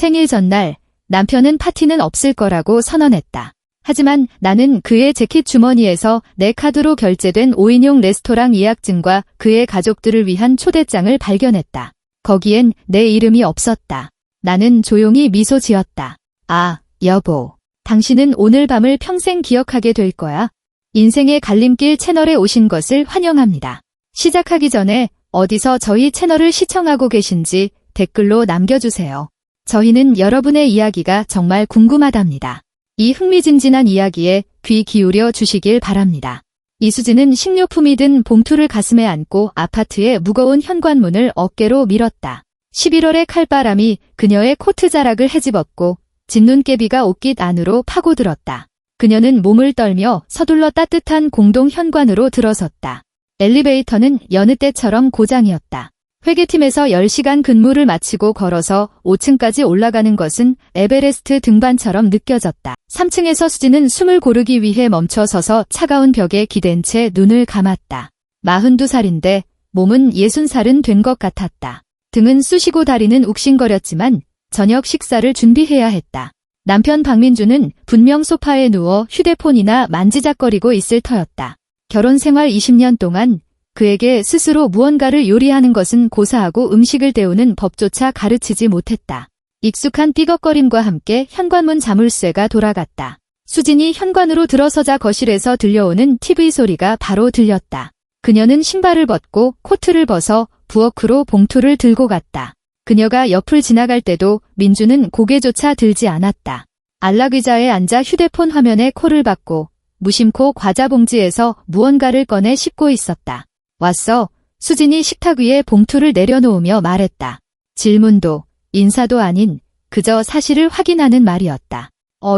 생일 전날 남편은 파티는 없을 거라고 선언했다. 하지만 나는 그의 재킷 주머니에서 내 카드로 결제된 5인용 레스토랑 예약증과 그의 가족들을 위한 초대장을 발견했다. 거기엔 내 이름이 없었다. 나는 조용히 미소 지었다. 아, 여보. 당신은 오늘 밤을 평생 기억하게 될 거야. 인생의 갈림길 채널에 오신 것을 환영합니다. 시작하기 전에 어디서 저희 채널을 시청하고 계신지 댓글로 남겨주세요. 저희는 여러분의 이야기가 정말 궁금하답니다. 이 흥미진진한 이야기에 귀 기울여 주시길 바랍니다. 이수진은 식료품이 든 봉투를 가슴에 안고 아파트의 무거운 현관문을 어깨로 밀었다. 11월의 칼바람이 그녀의 코트 자락을 헤집었고 진눈깨비가 옷깃 안으로 파고들었다. 그녀는 몸을 떨며 서둘러 따뜻한 공동 현관으로 들어섰다. 엘리베이터는 여느 때처럼 고장이었다. 회계팀에서 10시간 근무를 마치고 걸어서 5층까지 올라가는 것은 에베레스트 등반처럼 느껴졌다. 3층에서 수진은 숨을 고르기 위해 멈춰 서서 차가운 벽에 기댄 채 눈을 감았다. 42살인데 몸은 60살은 된 것 같았다. 등은 쑤시고 다리는 욱신거렸지만 저녁 식사를 준비해야 했다. 남편 박민주는 분명 소파에 누워 휴대폰이나 만지작거리고 있을 터였다. 결혼 생활 20년 동안 그에게 스스로 무언가를 요리하는 것은 고사하고 음식을 데우는 법조차 가르치지 못했다. 익숙한 삐걱거림과 함께 현관문 자물쇠가 돌아갔다. 수진이 현관으로 들어서자 거실에서 들려오는 TV 소리가 바로 들렸다. 그녀는 신발을 벗고 코트를 벗어 부엌으로 봉투를 들고 갔다. 그녀가 옆을 지나갈 때도 민주는 고개조차 들지 않았다. 안락의자에 앉아 휴대폰 화면에 코를 박고 무심코 과자 봉지에서 무언가를 꺼내 씹고 있었다. 왔어. 수진이 식탁 위에 봉투를 내려놓으며 말했다. 질문도 인사도 아닌 그저 사실을 확인하는 말이었다.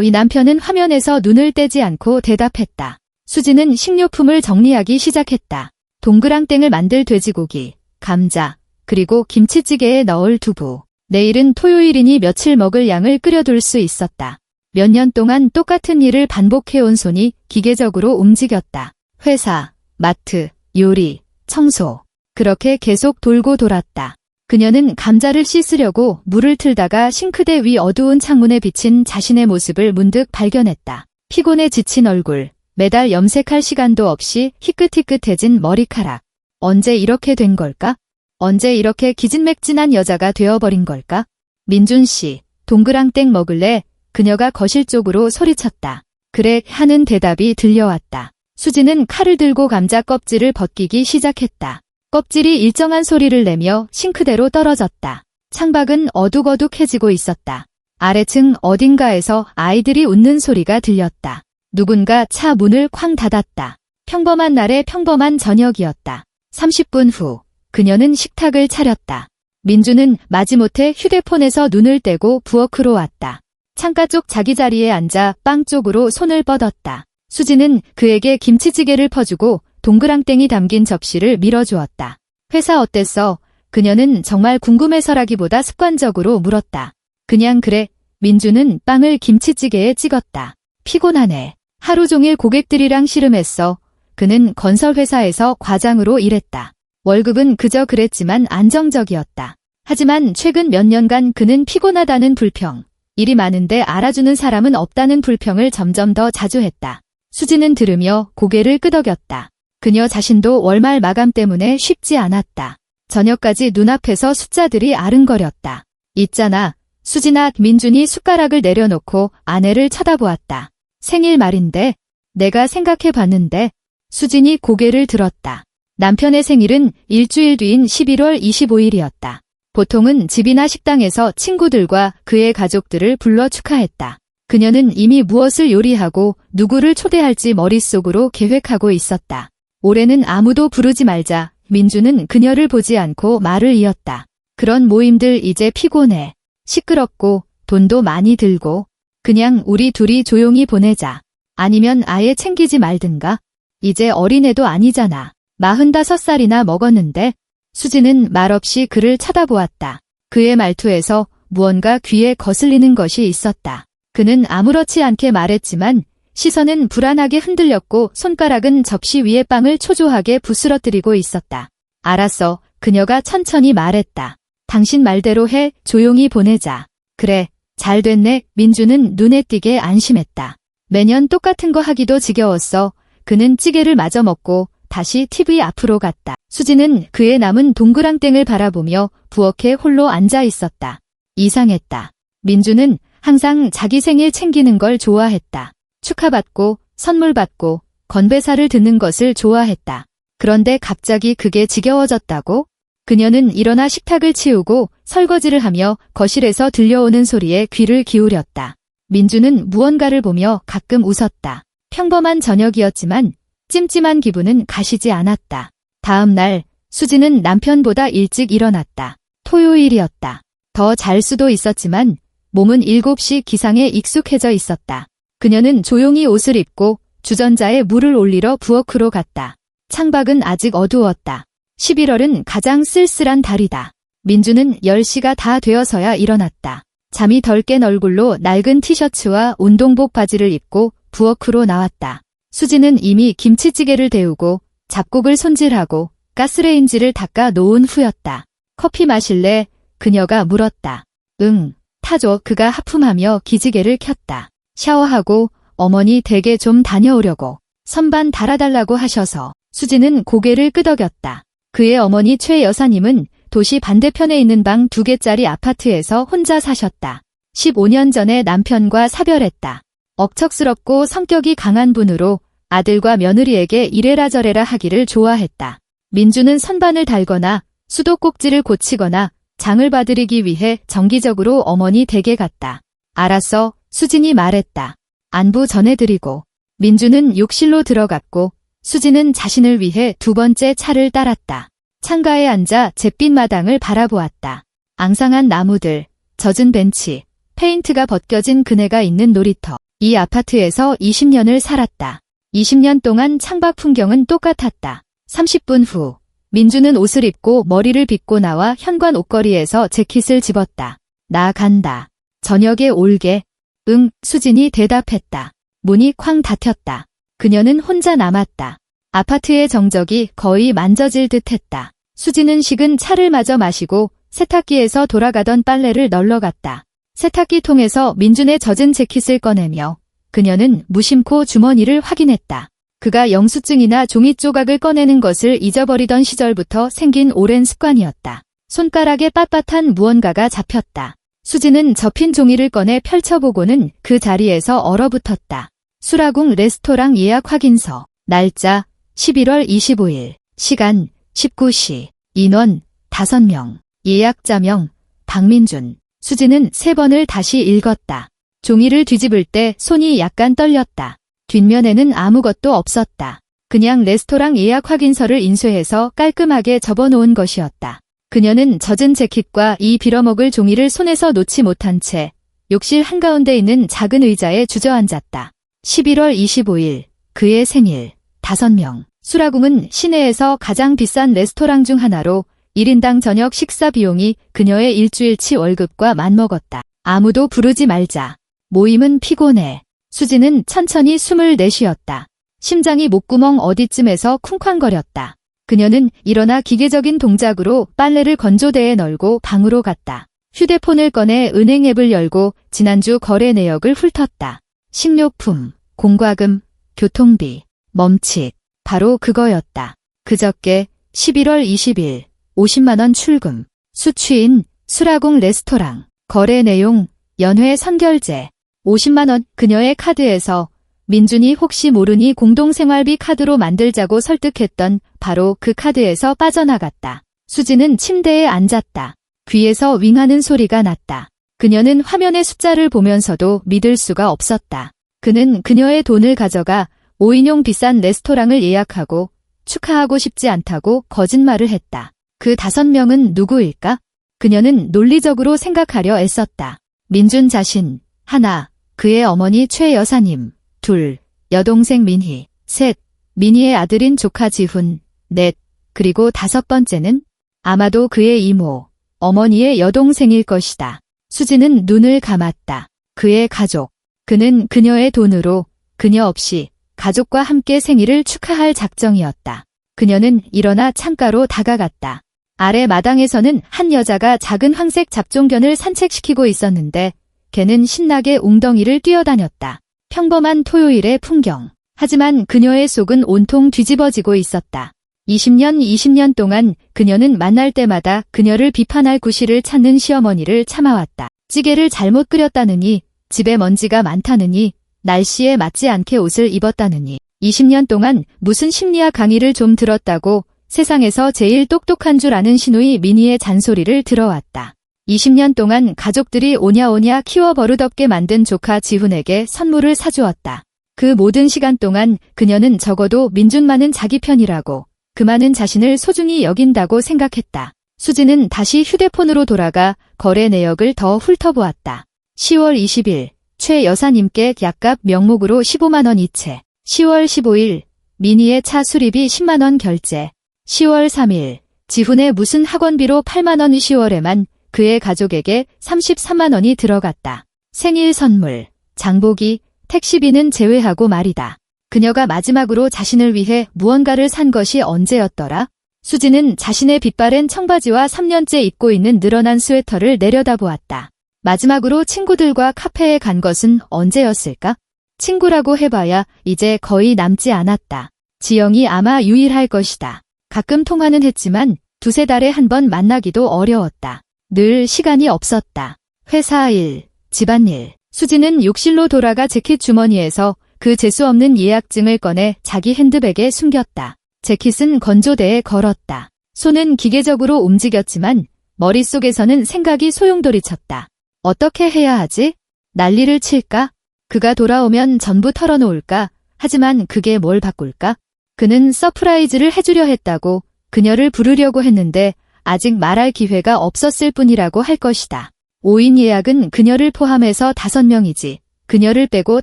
이 남편은 화면에서 눈을 떼지 않고 대답했다. 수진은 식료품을 정리하기 시작했다. 동그랑땡을 만들 돼지고기, 감자, 그리고 김치찌개에 넣을 두부. 내일은 토요일이니 며칠 먹을 양을 끓여둘 수 있었다. 몇 년 동안 똑같은 일을 반복해온 손이 기계적으로 움직였다. 회사, 마트, 요리, 청소. 그렇게 계속 돌고 돌았다. 그녀는 감자를 씻으려고 물을 틀다가 싱크대 위 어두운 창문에 비친 자신의 모습을 문득 발견했다. 피곤해 지친 얼굴, 매달 염색할 시간도 없이 희끗희끗해진 머리카락. 언제 이렇게 된 걸까? 언제 이렇게 기진맥진한 여자가 되어버린 걸까? 민준 씨, 동그랑땡 먹을래? 그녀가 거실 쪽으로 소리쳤다. 그래 하는 대답이 들려왔다. 수진은 칼을 들고 감자 껍질을 벗기기 시작했다. 껍질이 일정한 소리를 내며 싱크대로 떨어졌다. 창밖은 어둑어둑해지고 있었다. 아래층 어딘가에서 아이들이 웃는 소리가 들렸다. 누군가 차 문을 쾅 닫았다. 평범한 날의 평범한 저녁이었다. 30분 후 그녀는 식탁을 차렸다. 민주는 마지못해 휴대폰에서 눈을 떼고 부엌으로 왔다. 창가 쪽 자기 자리에 앉아 빵 쪽으로 손을 뻗었다. 수진은 그에게 김치찌개를 퍼주고 동그랑땡이 담긴 접시를 밀어주었다. 회사 어땠어? 그녀는 정말 궁금해서라기보다 습관적으로 물었다. 그냥 그래. 민주는 빵을 김치찌개에 찍었다. 피곤하네. 하루 종일 고객들이랑 씨름했어. 그는 건설회사에서 과장으로 일했다. 월급은 그저 그랬지만 안정적이었다. 하지만 최근 몇 년간 그는 피곤하다는 불평, 일이 많은데 알아주는 사람은 없다는 불평을 점점 더 자주 했다. 수진은 들으며 고개를 끄덕였다. 그녀 자신도 월말 마감 때문에 쉽지 않았다. 저녁까지 눈앞에서 숫자들이 아른거렸다. 있잖아. 수진아. 민준이 숟가락을 내려놓고 아내를 쳐다보았다. 생일 말인데. 내가 생각해봤는데. 수진이 고개를 들었다. 남편의 생일은 일주일 뒤인 11월 25일이었다. 보통은 집이나 식당에서 친구들과 그의 가족들을 불러 축하했다. 그녀는 이미 무엇을 요리하고 누구를 초대할지 머릿속으로 계획하고 있었다. 올해는 아무도 부르지 말자. 민주는 그녀를 보지 않고 말을 이었다. 그런 모임들 이제 피곤해. 시끄럽고 돈도 많이 들고. 그냥 우리 둘이 조용히 보내자. 아니면 아예 챙기지 말든가. 이제 어린애도 아니잖아. 45살이나 먹었는데. 수진은 말없이 그를 쳐다보았다. 그의 말투에서 무언가 귀에 거슬리는 것이 있었다. 그는 아무렇지 않게 말했지만 시선은 불안하게 흔들렸고 손가락은 접시 위에 빵을 초조하게 부스러뜨리고 있었다. 알았어. 그녀가 천천히 말했다. 당신 말대로 해. 조용히 보내자. 그래, 잘 됐네. 민주는 눈에 띄게 안심했다. 매년 똑같은 거 하기도 지겨웠어. 그는 찌개를 마저 먹고 다시 TV 앞으로 갔다. 수지는 그의 남은 동그랑땡을 바라보며 부엌에 홀로 앉아 있었다. 이상했다. 민주는 항상 자기 생일 챙기는 걸 좋아했다. 축하받고 선물 받고 건배사를 듣는 것을 좋아했다. 그런데 갑자기 그게 지겨워졌다고? 그녀는 일어나 식탁을 치우고 설거지를 하며 거실에서 들려오는 소리에 귀를 기울였다. 민주는 무언가를 보며 가끔 웃었다. 평범한 저녁이었지만 찜찜한 기분은 가시지 않았다. 다음 날 수지는 남편보다 일찍 일어났다. 토요일이었다. 더 잘 수도 있었지만 몸은 7시 기상에 익숙해져 있었다. 그녀는 조용히 옷을 입고 주전자에 물을 올리러 부엌으로 갔다. 창밖은 아직 어두웠다. 11월은 가장 쓸쓸한 달이다. 민주는 10시가 다 되어서야 일어났다. 잠이 덜 깬 얼굴로 낡은 티셔츠와 운동복 바지를 입고 부엌으로 나왔다. 수지는 이미 김치찌개를 데우고 잡곡을 손질하고 가스레인지를 닦아 놓은 후였다. 커피 마실래? 그녀가 물었다. 응, 타줘. 그가 하품하며 기지개를 켰다. 샤워하고 어머니 댁에 좀 다녀오려고. 선반 달아달라고 하셔서. 수지는 고개를 끄덕였다. 그의 어머니 최 여사님은 도시 반대편에 있는 방 2개짜리 아파트에서 혼자 사셨다. 15년 전에 남편과 사별했다. 억척스럽고 성격이 강한 분으로 아들과 며느리에게 이래라 저래라 하기를 좋아했다. 민주는 선반을 달거나 수도꼭지를 고치거나 장을 봐드리기 위해 정기적으로 어머니 댁에 갔다. 알았어, 수진이 말했다. 안부 전해드리고. 민주는 욕실로 들어갔고 수지는 자신을 위해 2번째 차를 따랐다. 창가에 앉아 잿빛 마당을 바라보았다. 앙상한 나무들, 젖은 벤치, 페인트가 벗겨진 그네가 있는 놀이터. 이 아파트에서 20년을 살았다. 20년 동안 창밖 풍경은 똑같았다. 30분 후, 민주는 옷을 입고 머리를 빗고 나와 현관 옷걸이에서 재킷을 집었다. 나 간다. 저녁에 올게. 응, 수진이 대답했다. 문이 쾅 닫혔다. 그녀는 혼자 남았다. 아파트의 정적이 거의 만져질 듯했다. 수지는 식은 차를 마저 마시고 세탁기에서 돌아가던 빨래를 널러갔다. 세탁기 통에서 민준의 젖은 재킷을 꺼내며 그녀는 무심코 주머니를 확인했다. 그가 영수증이나 종이 조각을 꺼내는 것을 잊어버리던 시절부터 생긴 오랜 습관이었다. 손가락에 빳빳한 무언가가 잡혔다. 수지는 접힌 종이를 꺼내 펼쳐보고는 그 자리에서 얼어붙었다. 수라궁 레스토랑 예약 확인서. 날짜 11월 25일. 시간 19시. 인원 5명. 예약자명 박민준. 수지는 3번을 다시 읽었다. 종이를 뒤집을 때 손이 약간 떨렸다. 뒷면에는 아무것도 없었다. 그냥 레스토랑 예약 확인서를 인쇄해서 깔끔하게 접어놓은 것이었다. 그녀는 젖은 재킷과 이 빌어먹을 종이를 손에서 놓지 못한 채 욕실 한가운데 있는 작은 의자에 주저앉았다. 11월 25일, 그의 생일. 5명. 수라궁은 시내에서 가장 비싼 레스토랑 중 하나로 1인당 저녁 식사 비용이 그녀의 일주일치 월급과 맞먹었다. 아무도 부르지 말자. 모임은 피곤해. 수지는 천천히 숨을 내쉬었다. 심장이 목구멍 어디쯤에서 쿵쾅거렸다. 그녀는 일어나 기계적인 동작으로 빨래를 건조대에 널고 방으로 갔다. 휴대폰을 꺼내 은행 앱을 열고 지난주 거래 내역을 훑었다. 식료품, 공과금, 교통비, 멈칫. 바로 그거였다. 그저께 11월 20일 50만 원 출금. 수취인 수라궁 레스토랑. 거래 내용 연회 선결제. 50만 원. 그녀의 카드에서 민준이 혹시 모르니 공동생활비 카드로 만들자고 설득했던 바로 그 카드에서 빠져나갔다. 수지는 침대에 앉았다. 귀에서 윙하는 소리가 났다. 그녀는 화면의 숫자를 보면서도 믿을 수가 없었다. 그는 그녀의 돈을 가져가 5인용 비싼 레스토랑을 예약하고 축하하고 싶지 않다고 거짓말을 했다. 그 5명은 누구일까? 그녀는 논리적으로 생각하려 애썼다. 민준 자신, 하나, 그의 어머니 최 여사님, 둘, 여동생 민희, 셋, 민희의 아들인 조카 지훈, 넷, 그리고 5번째는 아마도 그의 이모, 어머니의 여동생일 것이다. 수지는 눈을 감았다. 그의 가족. 그는 그녀의 돈으로 그녀 없이 가족과 함께 생일을 축하할 작정이었다. 그녀는 일어나 창가로 다가갔다. 아래 마당에서는 한 여자가 작은 황색 잡종견을 산책시키고 있었는데 걔는 신나게 웅덩이를 뛰어다녔다. 평범한 토요일의 풍경. 하지만 그녀의 속은 온통 뒤집어지고 있었다. 20년 동안 그녀는 만날 때마다 그녀를 비판할 구실을 찾는 시어머니를 참아왔다. 찌개를 잘못 끓였다느니, 집에 먼지가 많다느니, 날씨에 맞지 않게 옷을 입었다느니, 20년 동안 무슨 심리학 강의를 좀 들었다고 세상에서 제일 똑똑한 줄 아는 시누이 미니의 잔소리를 들어왔다. 20년 동안 가족들이 오냐오냐 키워 버릇없게 만든 조카 지훈에게 선물을 사주었다. 그 모든 시간 동안 그녀는 적어도 민준만은 자기 편이라고, 그만은 자신을 소중히 여긴다고 생각했다. 수지는 다시 휴대폰으로 돌아가 거래 내역을 더 훑어보았다. 10월 20일 최 여사님께 약값 명목으로 15만 원 이체. 10월 15일 미니의 차 수리비 10만 원 결제. 10월 3일 지훈의 무슨 학원비로 8만 원. 10월에만 그의 가족에게 33만 원이 들어갔다. 생일 선물, 장보기, 택시비는 제외하고 말이다. 그녀가 마지막으로 자신을 위해 무언가를 산 것이 언제였더라? 수지는 자신의 빛바랜 청바지와 3년째 입고 있는 늘어난 스웨터를 내려다보았다. 마지막으로 친구들과 카페에 간 것은 언제였을까? 친구라고 해봐야 이제 거의 남지 않았다. 지영이 아마 유일할 것이다. 가끔 통화는 했지만 두세 달에 한 번 만나기도 어려웠다. 늘 시간이 없었다. 회사 일, 집안일. 수지는 욕실로 돌아가 재킷 주머니에서 그 재수없는 예약증을 꺼내 자기 핸드백에 숨겼다. 재킷은 건조대에 걸었다. 손은 기계적으로 움직였지만 머릿속에서는 생각이 소용돌이쳤다. 어떻게 해야 하지? 난리를 칠까? 그가 돌아오면 전부 털어놓을까? 하지만 그게 뭘 바꿀까? 그는 서프라이즈를 해주려 했다고, 그녀를 부르려고 했는데 아직 말할 기회가 없었을 뿐이라고 할 것이다. 5인 예약은 그녀를 포함해서 5명이지. 그녀를 빼고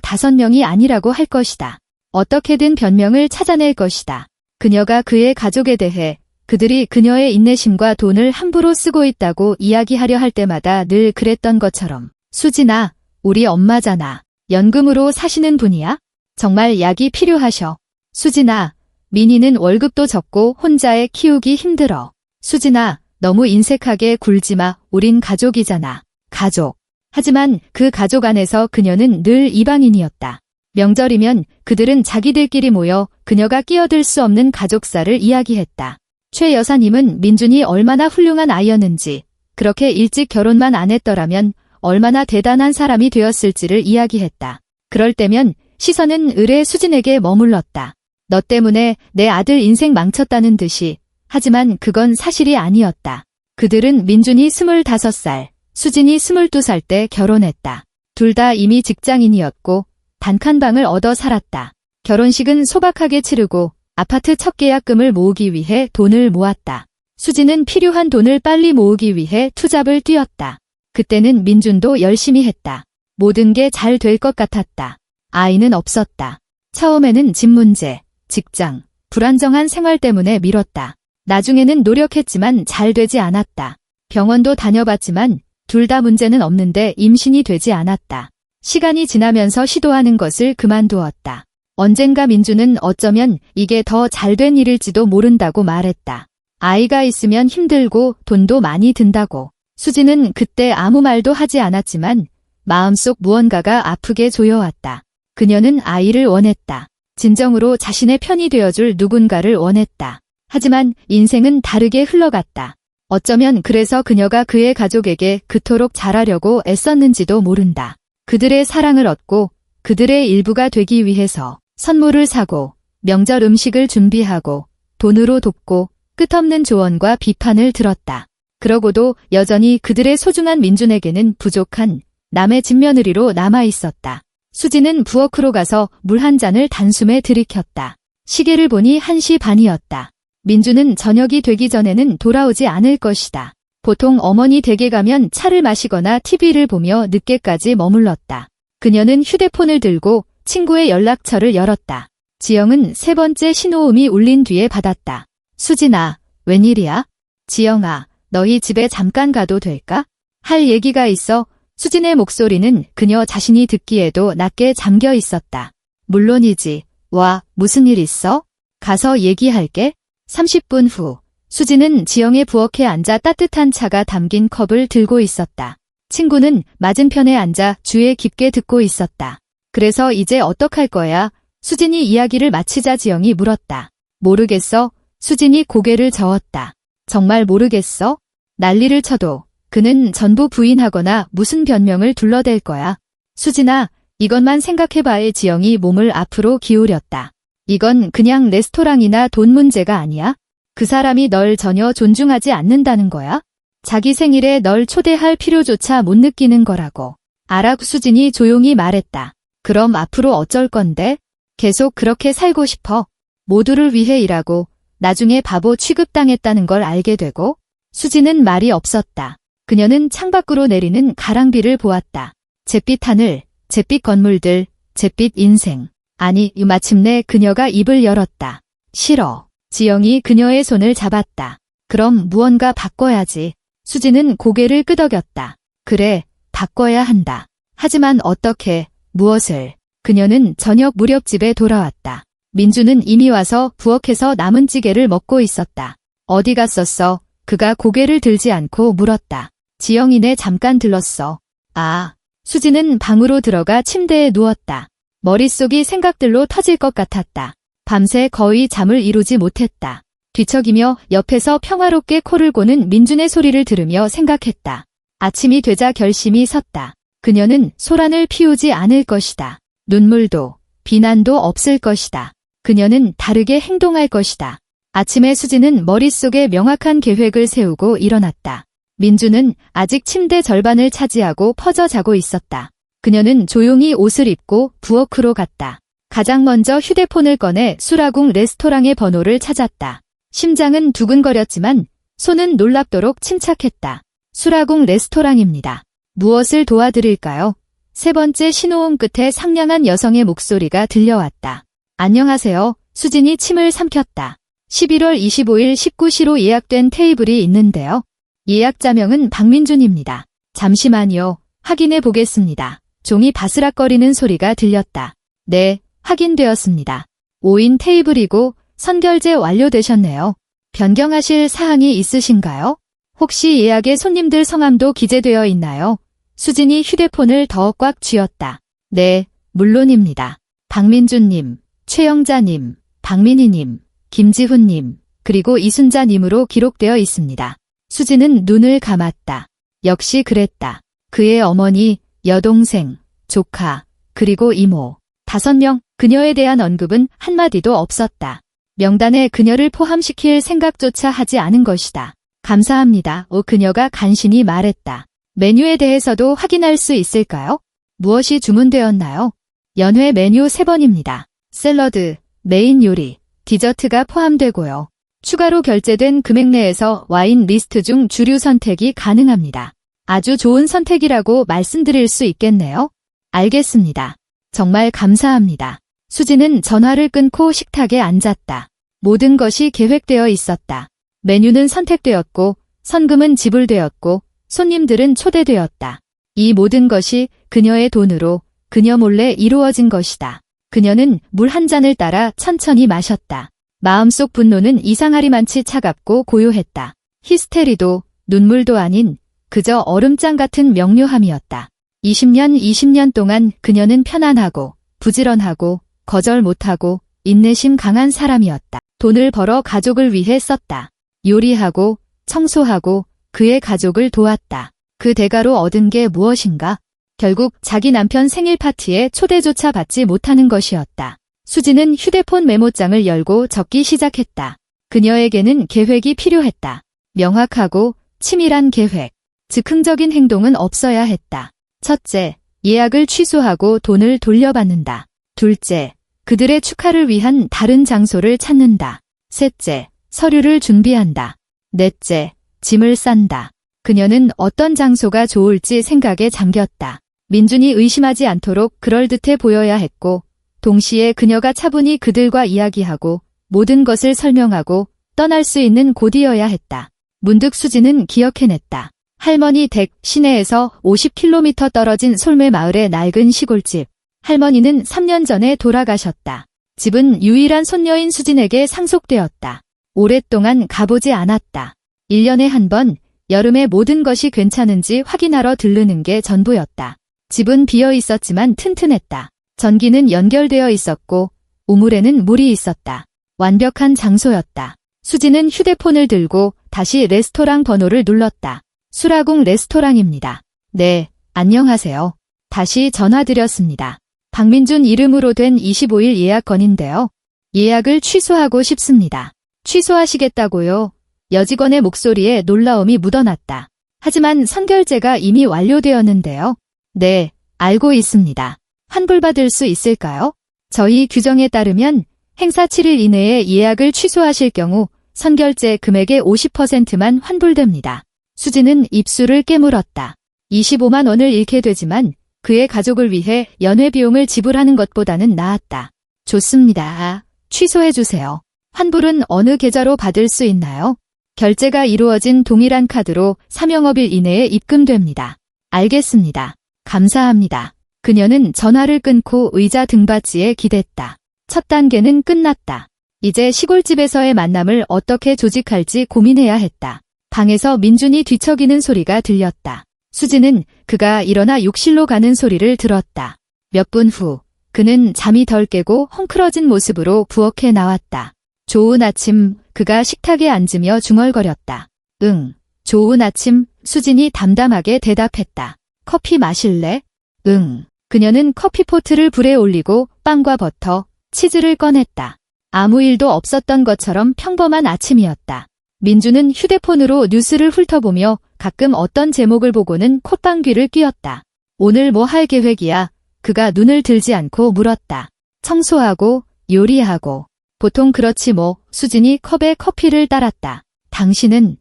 5명이 아니라고 할 것이다. 어떻게든 변명을 찾아낼 것이다. 그녀가 그의 가족에 대해 그들이 그녀의 인내심과 돈을 함부로 쓰고 있다고 이야기하려 할 때마다 늘 그랬던 것처럼. 수진아, 우리 엄마잖아. 연금으로 사시는 분이야? 정말 약이 필요하셔. 수진아, 민희는 월급도 적고 혼자 애 키우기 힘들어. 수진아, 너무 인색하게 굴지마. 우린 가족이잖아. 가족. 하지만 그 가족 안에서 그녀는 늘 이방인이었다. 명절이면 그들은 자기들끼리 모여 그녀가 끼어들 수 없는 가족사를 이야기했다. 최 여사님은 민준이 얼마나 훌륭한 아이였는지, 그렇게 일찍 결혼만 안 했더라면 얼마나 대단한 사람이 되었을지를 이야기했다. 그럴 때면 시선은 의뢰 수진에게 머물렀다. 너 때문에 내 아들 인생 망쳤다는 듯이. 하지만 그건 사실이 아니었다. 그들은 민준이 25살, 수진이 22살 때 결혼했다. 둘 다 이미 직장인이었고 단칸방을 얻어 살았다. 결혼식은 소박하게 치르고 아파트 첫 계약금을 모으기 위해 돈을 모았다. 수진은 필요한 돈을 빨리 모으기 위해 투잡을 뛰었다. 그때는 민준도 열심히 했다. 모든 게 잘 될 것 같았다. 아이는 없었다. 처음에는 집 문제, 직장, 불안정한 생활 때문에 미뤘다. 나중에는 노력했지만 잘 되지 않았다. 병원도 다녀봤지만 둘 다 문제는 없는데 임신이 되지 않았다. 시간이 지나면서 시도하는 것을 그만두었다. 언젠가 민주는 어쩌면 이게 더 잘된 일일지도 모른다고 말했다. 아이가 있으면 힘들고 돈도 많이 든다고. 수지는 그때 아무 말도 하지 않았지만 마음속 무언가가 아프게 조여왔다. 그녀는 아이를 원했다. 진정으로 자신의 편이 되어줄 누군가를 원했다. 하지만 인생은 다르게 흘러갔다. 어쩌면 그래서 그녀가 그의 가족에게 그토록 잘하려고 애썼는지도 모른다. 그들의 사랑을 얻고 그들의 일부가 되기 위해서 선물을 사고 명절 음식을 준비하고 돈으로 돕고 끝없는 조언과 비판을 들었다. 그러고도 여전히 그들의 소중한 민준에게는 부족한 남의 맏며느리로 남아있었다. 수지는 부엌으로 가서 물 한 잔을 단숨에 들이켰다. 시계를 보니 1시 반이었다. 민주는 저녁이 되기 전에는 돌아오지 않을 것이다. 보통 어머니 댁에 가면 차를 마시거나 TV를 보며 늦게까지 머물렀다. 그녀는 휴대폰을 들고 친구의 연락처를 열었다. 지영은 3번째 신호음이 울린 뒤에 받았다. 수진아, 웬일이야? 지영아, 너희 집에 잠깐 가도 될까? 할 얘기가 있어. 수진의 목소리는 그녀 자신이 듣기에도 낮게 잠겨 있었다. 물론이지. 와, 무슨 일 있어? 가서 얘기할게. 30분 후, 수진은 지영의 부엌에 앉아 따뜻한 차가 담긴 컵을 들고 있었다. 친구는 맞은편에 앉아 귀에 깊게 듣고 있었다. 그래서 이제 어떡할 거야? 수진이 이야기를 마치자 지영이 물었다. 모르겠어. 수진이 고개를 저었다. 정말 모르겠어? 난리를 쳐도 그는 전부 부인하거나 무슨 변명을 둘러댈 거야. 수진아, 이것만 생각해봐에 지영이 몸을 앞으로 기울였다. 이건 그냥 레스토랑이나 돈 문제가 아니야? 그 사람이 널 전혀 존중하지 않는다는 거야? 자기 생일에 널 초대할 필요조차 못 느끼는 거라고. 알아. 수진이 조용히 말했다. 그럼 앞으로 어쩔 건데? 계속 그렇게 살고 싶어. 모두를 위해 일하고 나중에 바보 취급당했다는 걸 알게 되고. 수진은 말이 없었다. 그녀는 창밖으로 내리는 가랑비를 보았다. 잿빛 하늘, 잿빛 건물들, 잿빛 인생. 아니, 마침내 그녀가 입을 열었다. 싫어. 지영이 그녀의 손을 잡았다. 그럼 무언가 바꿔야지. 수진은 고개를 끄덕였다. 그래, 바꿔야 한다. 하지만 어떻게, 무엇을? 그녀는 저녁 무렵 집에 돌아왔다. 민주는 이미 와서 부엌에서 남은 찌개를 먹고 있었다. 어디 갔었어? 그가 고개를 들지 않고 물었다. 지영이네 잠깐 들렀어. 아. 수진은 방으로 들어가 침대에 누웠다. 머릿속이 생각들로 터질 것 같았다. 밤새 거의 잠을 이루지 못했다. 뒤척이며 옆에서 평화롭게 코를 고는 민준의 소리를 들으며 생각했다. 아침이 되자 결심이 섰다. 그녀는 소란을 피우지 않을 것이다. 눈물도, 비난도 없을 것이다. 그녀는 다르게 행동할 것이다. 아침에 수진은 머릿속에 명확한 계획을 세우고 일어났다. 민주는 아직 침대 절반을 차지하고 퍼져 자고 있었다. 그녀는 조용히 옷을 입고 부엌으로 갔다. 가장 먼저 휴대폰을 꺼내 수라궁 레스토랑의 번호를 찾았다. 심장은 두근거렸지만 손은 놀랍도록 침착했다. 수라궁 레스토랑입니다. 무엇을 도와드릴까요? 세 번째 신호음 끝에 상냥한 여성의 목소리가 들려왔다. 안녕하세요. 수진이 침을 삼켰다. 11월 25일 19시로 예약된 테이블이 있는데요. 예약자명은 박민준입니다. 잠시만요. 확인해 보겠습니다. 종이 바스락거리는 소리가 들렸다. 네, 확인되었습니다. 5인 테이블이고 선결제 완료되셨네요. 변경하실 사항이 있으신가요? 혹시 예약에 손님들 성함도 기재되어 있나요? 수진이 휴대폰을 더 꽉 쥐었다. 네, 물론입니다. 박민준님, 최영자님, 박민희님, 김지훈님, 그리고 이순자님으로 기록되어 있습니다. 수진은 눈을 감았다. 역시 그랬다. 그의 어머니, 여동생, 조카, 그리고 이모. 5명, 그녀에 대한 언급은 한마디도 없었다. 명단에 그녀를 포함시킬 생각조차 하지 않은 것이다. 감사합니다. 그녀가 간신히 말했다. 메뉴에 대해서도 확인할 수 있을까요? 무엇이 주문되었나요? 연회 메뉴 3번입니다. 샐러드, 메인 요리, 디저트가 포함되고요. 추가로 결제된 금액 내에서 와인 리스트 중 주류 선택이 가능합니다. 아주 좋은 선택이라고 말씀드릴 수 있겠네요. 알겠습니다. 정말 감사합니다. 수진은 전화를 끊고 식탁에 앉았다. 모든 것이 계획되어 있었다. 메뉴는 선택되었고, 선금은 지불되었고, 손님들은 초대되었다. 이 모든 것이 그녀의 돈으로 그녀 몰래 이루어진 것이다. 그녀는 물 한 잔을 따라 천천히 마셨다. 마음속 분노는 이상하리만치 차갑고 고요했다. 히스테리도 눈물도 아닌 그저 얼음장 같은 명료함이었다. 20년 동안 그녀는 편안하고 부지런하고 거절 못하고 인내심 강한 사람이었다. 돈을 벌어 가족을 위해 썼다. 요리하고 청소하고 그의 가족을 도왔다. 그 대가로 얻은 게 무엇인가? 결국 자기 남편 생일 파티에 초대조차 받지 못하는 것이었다. 수지는 휴대폰 메모장을 열고 적기 시작했다. 그녀에게는 계획이 필요했다. 명확하고 치밀한 계획. 즉흥적인 행동은 없어야 했다. 첫째, 예약을 취소하고 돈을 돌려받는다. 둘째, 그들의 축하를 위한 다른 장소를 찾는다. 셋째, 서류를 준비한다. 넷째, 짐을 싼다. 그녀는 어떤 장소가 좋을지 생각에 잠겼다. 민준이 의심하지 않도록 그럴듯해 보여야 했고, 동시에 그녀가 차분히 그들과 이야기하고 모든 것을 설명하고 떠날 수 있는 곳이어야 했다. 문득 수지는 기억해냈다. 할머니 댁 시내에서 50km 떨어진 솔매 마을의 낡은 시골집. 할머니는 3년 전에 돌아가셨다. 집은 유일한 손녀인 수진에게 상속되었다. 오랫동안 가보지 않았다. 1년에 한 번 여름에 모든 것이 괜찮은지 확인하러 들르는 게 전부였다. 집은 비어 있었지만 튼튼했다. 전기는 연결되어 있었고 우물에는 물이 있었다. 완벽한 장소였다. 수지는 휴대폰을 들고 다시 레스토랑 번호를 눌렀다. 수라궁 레스토랑입니다. 네, 안녕하세요. 다시 전화드렸습니다. 박민준 이름으로 된 25일 예약건인데요. 예약을 취소하고 싶습니다. 취소하시겠다고요? 여직원의 목소리에 놀라움이 묻어났다. 하지만 선결제가 이미 완료되었는데요. 네, 알고 있습니다. 환불받을 수 있을까요? 저희 규정에 따르면 행사 7일 이내에 예약을 취소하실 경우 선결제 금액의 50%만 환불됩니다. 수지는 입술을 깨물었다. 25만 원을 잃게 되지만 그의 가족을 위해 연회 비용을 지불하는 것보다는 나았다. 좋습니다. 취소해주세요. 환불은 어느 계좌로 받을 수 있나요? 결제가 이루어진 동일한 카드로 3영업일 이내에 입금됩니다. 알겠습니다. 감사합니다. 그녀는 전화를 끊고 의자 등받이에 기댔다. 첫 단계는 끝났다. 이제 시골집에서의 만남을 어떻게 조직할지 고민해야 했다. 방에서 민준이 뒤척이는 소리가 들렸다. 수지는 그가 일어나 욕실로 가는 소리를 들었다. 몇 분 후 그는 잠이 덜 깨고 헝클어진 모습으로 부엌에 나왔다. 좋은 아침, 그가 식탁에 앉으며 중얼거렸다. 응, 좋은 아침, 수진이 담담하게 대답했다. 커피 마실래? 응. 그녀는 커피포트를 불에 올리고 빵과 버터, 치즈를 꺼냈다. 아무 일도 없었던 것처럼 평범한 아침이었다. 민주는 휴대폰으로 뉴스를 훑어보며 가끔 어떤 제목을 보고는 콧방귀를 뀌었다. 오늘 뭐 할 계획이야? 그가 눈을 들지 않고 물었다. 청소하고 요리하고. 보통 그렇지 뭐. 수진이 컵에 커피를 따랐다. 당신은?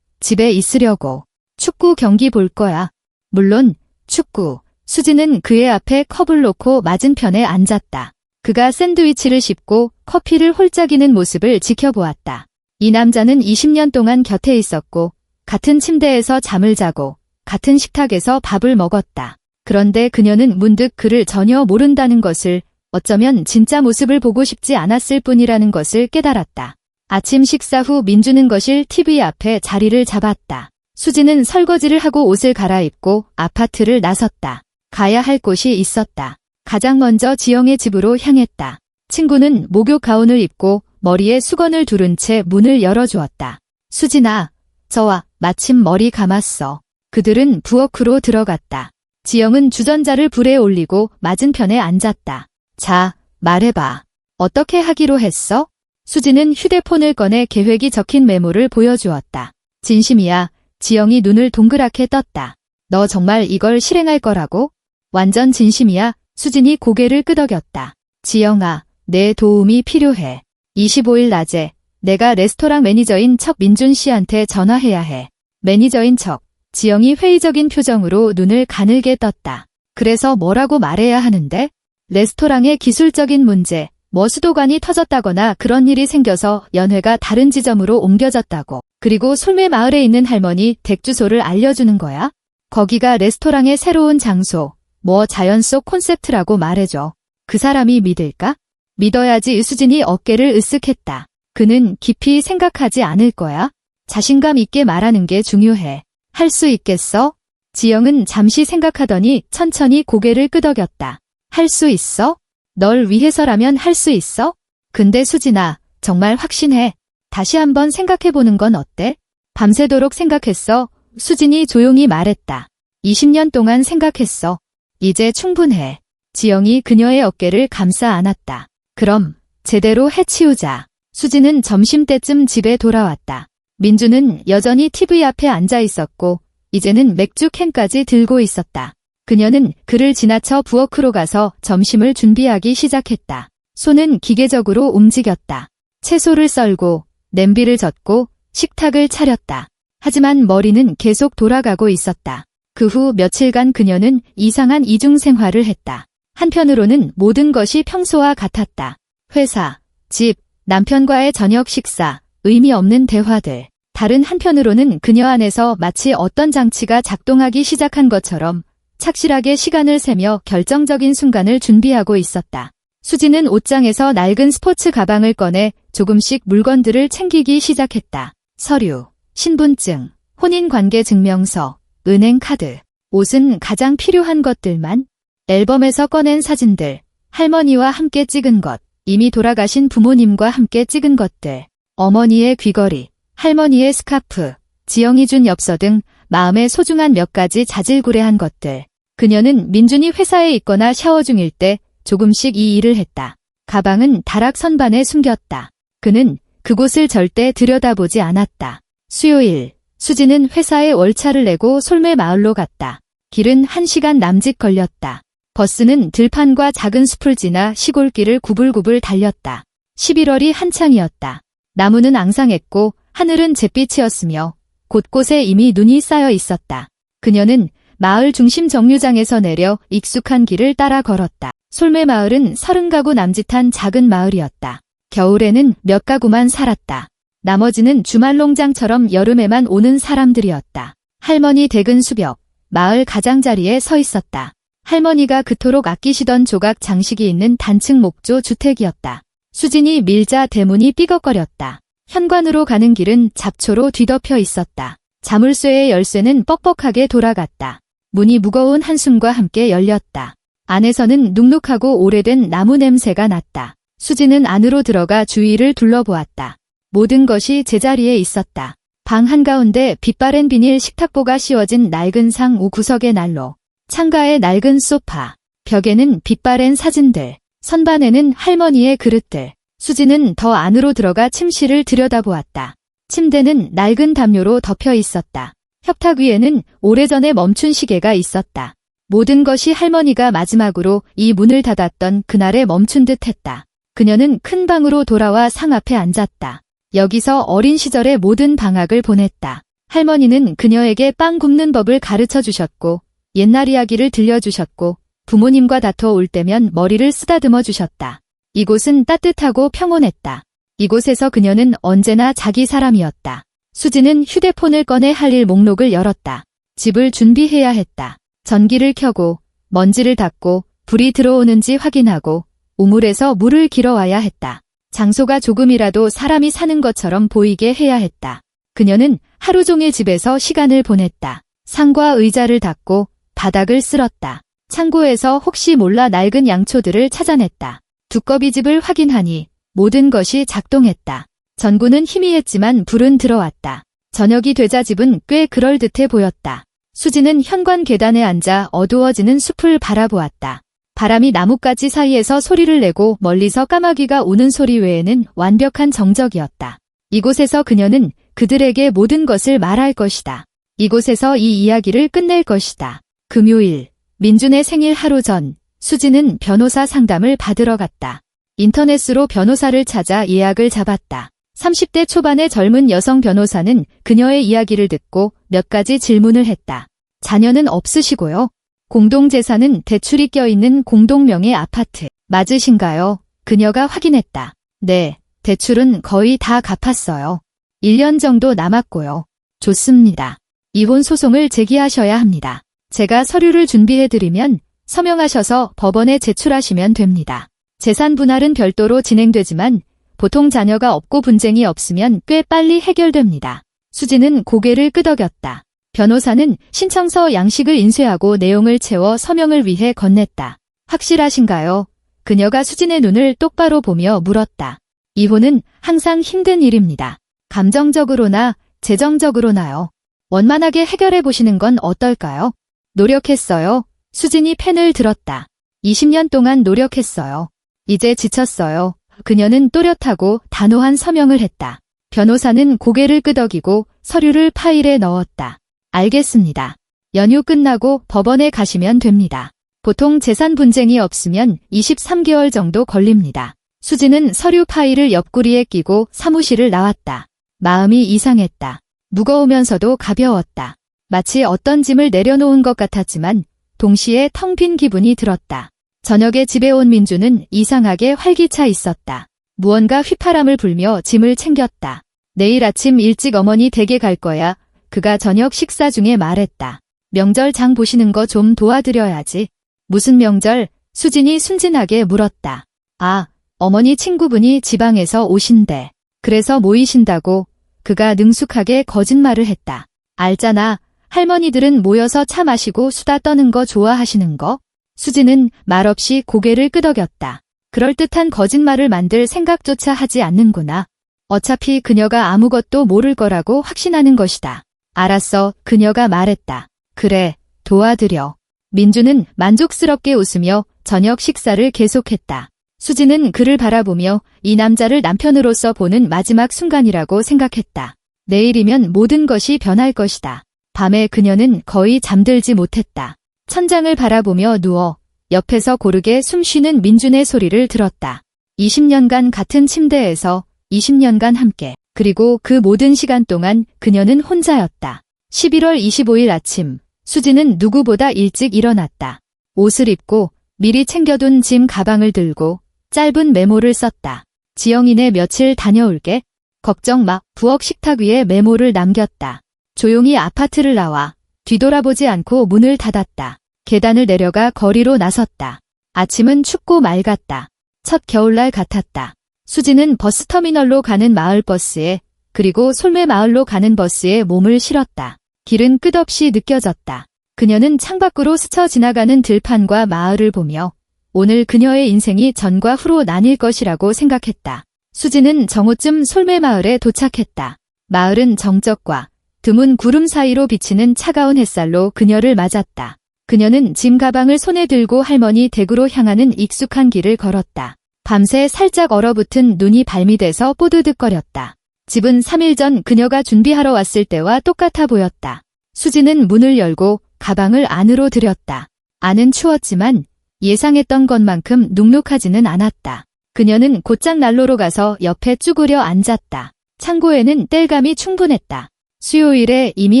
집에 있으려고. 축구 경기 볼 거야. 물론 축구. 수지는 그의 앞에 컵을 놓고 맞은편에 앉았다. 그가 샌드위치를 씹고 커피를 홀짝이는 모습을 지켜보았다. 이 남자는 20년 동안 곁에 있었고 같은 침대에서 잠을 자고 같은 식탁에서 밥을 먹었다. 그런데 그녀는 문득 그를 전혀 모른다는 것을, 어쩌면 진짜 모습을 보고 싶지 않았을 뿐이라는 것을 깨달았다. 아침 식사 후 민주는 거실 TV 앞에 자리를 잡았다. 수지는 설거지를 하고 옷을 갈아입고 아파트를 나섰다. 가야 할 곳이 있었다. 가장 먼저 지영의 집으로 향했다. 친구는 목욕 가운을 입고 머리에 수건을 두른 채 문을 열어주었다. 수진아, 저와 마침 머리 감았어. 그들은 부엌으로 들어갔다. 지영은 주전자를 불에 올리고 맞은편에 앉았다. 자, 말해봐. 어떻게 하기로 했어? 수지는 휴대폰을 꺼내 계획이 적힌 메모를 보여주었다. 진심이야. 지영이 눈을 동그랗게 떴다. 너 정말 이걸 실행할 거라고? 완전 진심이야. 수진이 고개를 끄덕였다. 지영아, 내 도움이 필요해. 25일 낮에 내가 레스토랑 매니저인 척 민준 씨한테 전화해야 해. 매니저인 척. 지영이 회의적인 표정으로 눈을 가늘게 떴다. 그래서 뭐라고 말해야 하는데? 레스토랑의 기술적인 문제, 뭐 수도관이 터졌다거나 그런 일이 생겨서 연회가 다른 지점으로 옮겨졌다고. 그리고 솔매 마을에 있는 할머니 댁 주소를 알려주는 거야? 거기가 레스토랑의 새로운 장소, 뭐 자연 속 콘셉트라고 말해줘. 그 사람이 믿을까? 믿어야지. 수진이 어깨를 으쓱했다. 그는 깊이 생각하지 않을 거야. 자신감 있게 말하는 게 중요해. 할 수 있겠어? 지영은 잠시 생각하더니 천천히 고개를 끄덕였다. 할 수 있어? 널 위해서라면 할 수 있어? 근데 수진아, 정말 확신해. 다시 한번 생각해보는 건 어때? 밤새도록 생각했어. 수진이 조용히 말했다. 20년 동안 생각했어. 이제 충분해. 지영이 그녀의 어깨를 감싸 안았다. 그럼 제대로 해치우자. 수지는 점심때쯤 집에 돌아왔다. 민주는 여전히 TV 앞에 앉아 있었고 이제는 맥주 캔까지 들고 있었다. 그녀는 그를 지나쳐 부엌으로 가서 점심을 준비하기 시작했다. 손은 기계적으로 움직였다. 채소를 썰고 냄비를 젓고 식탁을 차렸다. 하지만 머리는 계속 돌아가고 있었다. 그 후 며칠간 그녀는 이상한 이중 생활을 했다. 한편으로는 모든 것이 평소와 같았다. 회사, 집, 남편과의 저녁 식사, 의미 없는 대화들. 다른 한편으로는 그녀 안에서 마치 어떤 장치가 작동하기 시작한 것처럼 착실하게 시간을 세며 결정적인 순간을 준비하고 있었다. 수진은 옷장에서 낡은 스포츠 가방을 꺼내 조금씩 물건들을 챙기기 시작했다. 서류, 신분증, 혼인관계 증명서, 은행 카드, 옷은 가장 필요한 것들만, 앨범에서 꺼낸 사진들, 할머니와 함께 찍은 것, 이미 돌아가신 부모님과 함께 찍은 것들, 어머니의 귀걸이, 할머니의 스카프, 지영이 준 엽서 등 마음에 소중한 몇 가지 자질구레한 것들. 그녀는 민준이 회사에 있거나 샤워 중일 때 조금씩 이 일을 했다. 가방은 다락 선반에 숨겼다. 그는 그곳을 절대 들여다보지 않았다. 수요일, 수지는 회사에 월차를 내고 솔매마을로 갔다. 길은 1시간 남짓 걸렸다. 버스는 들판과 작은 숲을 지나 시골길을 구불구불 달렸다. 11월이 한창이었다. 나무는 앙상했고 하늘은 잿빛이었으며 곳곳에 이미 눈이 쌓여 있었다. 그녀는 마을 중심 정류장에서 내려 익숙한 길을 따라 걸었다. 솔매마을은 30가구 남짓한 작은 마을이었다. 겨울에는 몇 가구만 살았다. 나머지는 주말 농장처럼 여름에만 오는 사람들이었다. 할머니 댁은 수벽, 마을 가장자리에 서 있었다. 할머니가 그토록 아끼시던 조각 장식이 있는 단층 목조 주택이었다. 수진이 밀자 대문이 삐걱거렸다. 현관으로 가는 길은 잡초로 뒤덮여 있었다. 자물쇠의 열쇠는 뻑뻑하게 돌아갔다. 문이 무거운 한숨과 함께 열렸다. 안에서는 눅눅하고 오래된 나무 냄새가 났다. 수진은 안으로 들어가 주위를 둘러보았다. 모든 것이 제자리에 있었다. 방 한가운데 빛바랜 비닐 식탁보가 씌워진 낡은 상 우구석의 난로, 창가에 낡은 소파, 벽에는 빛바랜 사진들, 선반에는 할머니의 그릇들. 수지는 더 안으로 들어가 침실을 들여다보았다. 침대는 낡은 담요로 덮여 있었다. 협탁 위에는 오래전에 멈춘 시계가 있었다. 모든 것이 할머니가 마지막으로 이 문을 닫았던 그날에 멈춘 듯 했다. 그녀는 큰 방으로 돌아와 상 앞에 앉았다. 여기서 어린 시절의 모든 방학을 보냈다. 할머니는 그녀에게 빵 굽는 법을 가르쳐 주셨고, 옛날 이야기를 들려주셨고, 부모님과 다투어 올 때면 머리를 쓰다듬어 주셨다. 이곳은 따뜻하고 평온했다. 이곳에서 그녀는 언제나 자기 사람이었다. 수지는 휴대폰을 꺼내 할 일 목록을 열었다. 집을 준비해야 했다. 전기를 켜고 먼지를 닦고 불이 들어오는지 확인하고 우물에서 물을 길어와야 했다. 장소가 조금이라도 사람이 사는 것처럼 보이게 해야 했다. 그녀는 하루 종일 집에서 시간을 보냈다. 상과 의자를 닦고 바닥을 쓸었다. 창고에서 혹시 몰라 낡은 양초들을 찾아냈다. 두꺼비집을 확인하니 모든 것이 작동했다. 전구는 희미했지만 불은 들어왔다. 저녁이 되자 집은 꽤 그럴듯해 보였다. 수지는 현관 계단에 앉아 어두워지는 숲을 바라보았다. 바람이 나뭇가지 사이에서 소리를 내고 멀리서 까마귀가 우는 소리 외에는 완벽한 정적이었다. 이곳에서 그녀는 그들에게 모든 것을 말할 것이다. 이곳에서 이 이야기를 끝낼 것이다. 금요일, 민준의 생일 하루 전, 수지는 변호사 상담을 받으러 갔다. 인터넷으로 변호사를 찾아 예약을 잡았다. 30대 초반의 젊은 여성 변호사는 그녀의 이야기를 듣고 몇 가지 질문을 했다. 자녀는 없으시고요. 공동재산은 대출이 껴있는 공동명의 아파트 맞으신가요? 그녀가 확인했다. 네, 대출은 거의 다 갚았어요. 1년 정도 남았고요. 좋습니다. 이혼 소송을 제기하셔야 합니다. 제가 서류를 준비해드리면 서명하셔서 법원에 제출하시면 됩니다. 재산 분할은 별도로 진행되지만 보통 자녀가 없고 분쟁이 없으면 꽤 빨리 해결됩니다. 수지는 고개를 끄덕였다. 변호사는 신청서 양식을 인쇄하고 내용을 채워 서명을 위해 건넸다. 확실하신가요? 그녀가 수진의 눈을 똑바로 보며 물었다. 이혼은 항상 힘든 일입니다. 감정적으로나 재정적으로나요. 원만하게 해결해 보시는 건 어떨까요? 노력했어요. 수진이 펜을 들었다. 20년 동안 노력했어요. 이제 지쳤어요. 그녀는 또렷하고 단호한 서명을 했다. 변호사는 고개를 끄덕이고 서류를 파일에 넣었다. 알겠습니다. 연휴 끝나고 법원에 가시면 됩니다. 보통 재산 분쟁이 없으면 23개월 정도 걸립니다. 수지는 서류 파일을 옆구리에 끼고 사무실을 나왔다. 마음이 이상했다. 무거우면서도 가벼웠다. 마치 어떤 짐을 내려놓은 것 같았지만 동시에 텅 빈 기분이 들었다. 저녁에 집에 온 민주는 이상하게 활기차 있었다. 무언가 휘파람을 불며 짐을 챙겼다. 내일 아침 일찍 어머니 댁에 갈 거야. 그가 저녁 식사 중에 말했다. 명절 장 보시는 거 좀 도와드려야지. 무슨 명절? 수진이 순진하게 물었다. 아, 어머니 친구분이 지방에서 오신대. 그래서 모이신다고. 그가 능숙하게 거짓말을 했다. 알잖아. 할머니들은 모여서 차 마시고 수다 떠는 거 좋아하시는 거. 수지는 말없이 고개를 끄덕였다. 그럴듯한 거짓말을 만들 생각조차 하지 않는구나. 어차피 그녀가 아무것도 모를 거라고 확신하는 것이다. 알았어, 그녀가 말했다. 그래, 도와드려. 민주는 만족스럽게 웃으며 저녁 식사를 계속했다. 수지는 그를 바라보며 이 남자를 남편으로서 보는 마지막 순간이라고 생각했다. 내일이면 모든 것이 변할 것이다. 밤에 그녀는 거의 잠들지 못했다. 천장을 바라보며 누워 옆에서 고르게 숨쉬는 민준의 소리를 들었다. 20년간 같은 침대에서 20년간 함께, 그리고 그 모든 시간 동안 그녀는 혼자였다. 11월 25일 아침, 수지는 누구보다 일찍 일어났다. 옷을 입고 미리 챙겨둔 짐 가방을 들고 짧은 메모를 썼다. 지영이네 며칠 다녀올게. 걱정 마. 부엌 식탁 위에 메모를 남겼다. 조용히 아파트를 나와 뒤돌아보지 않고 문을 닫았다. 계단을 내려가 거리로 나섰다. 아침은 춥고 맑았다. 첫 겨울날 같았다. 수지는 버스터미널로 가는 마을버스에, 그리고 솔매마을로 가는 버스에 몸을 실었다. 길은 끝없이 느껴졌다. 그녀는 창밖으로 스쳐 지나가는 들판과 마을을 보며 오늘 그녀의 인생이 전과 후로 나뉠 것이라고 생각했다. 수지는 정오쯤 솔매마을에 도착했다. 마을은 정적과 드문 구름 사이로 비치는 차가운 햇살로 그녀를 맞았다. 그녀는 짐 가방을 손에 들고 할머니 댁으로 향하는 익숙한 길을 걸었다. 밤새 살짝 얼어붙은 눈이 발밑에서 뽀드득거렸다. 집은 3일 전 그녀가 준비하러 왔을 때와 똑같아 보였다. 수지는 문을 열고 가방을 안으로 들였다. 안은 추웠지만 예상했던 것만큼 눅눅하지는 않았다. 그녀는 곧장 난로로 가서 옆에 쭈그려 앉았다. 창고에는 땔감이 충분했다. 수요일에 이미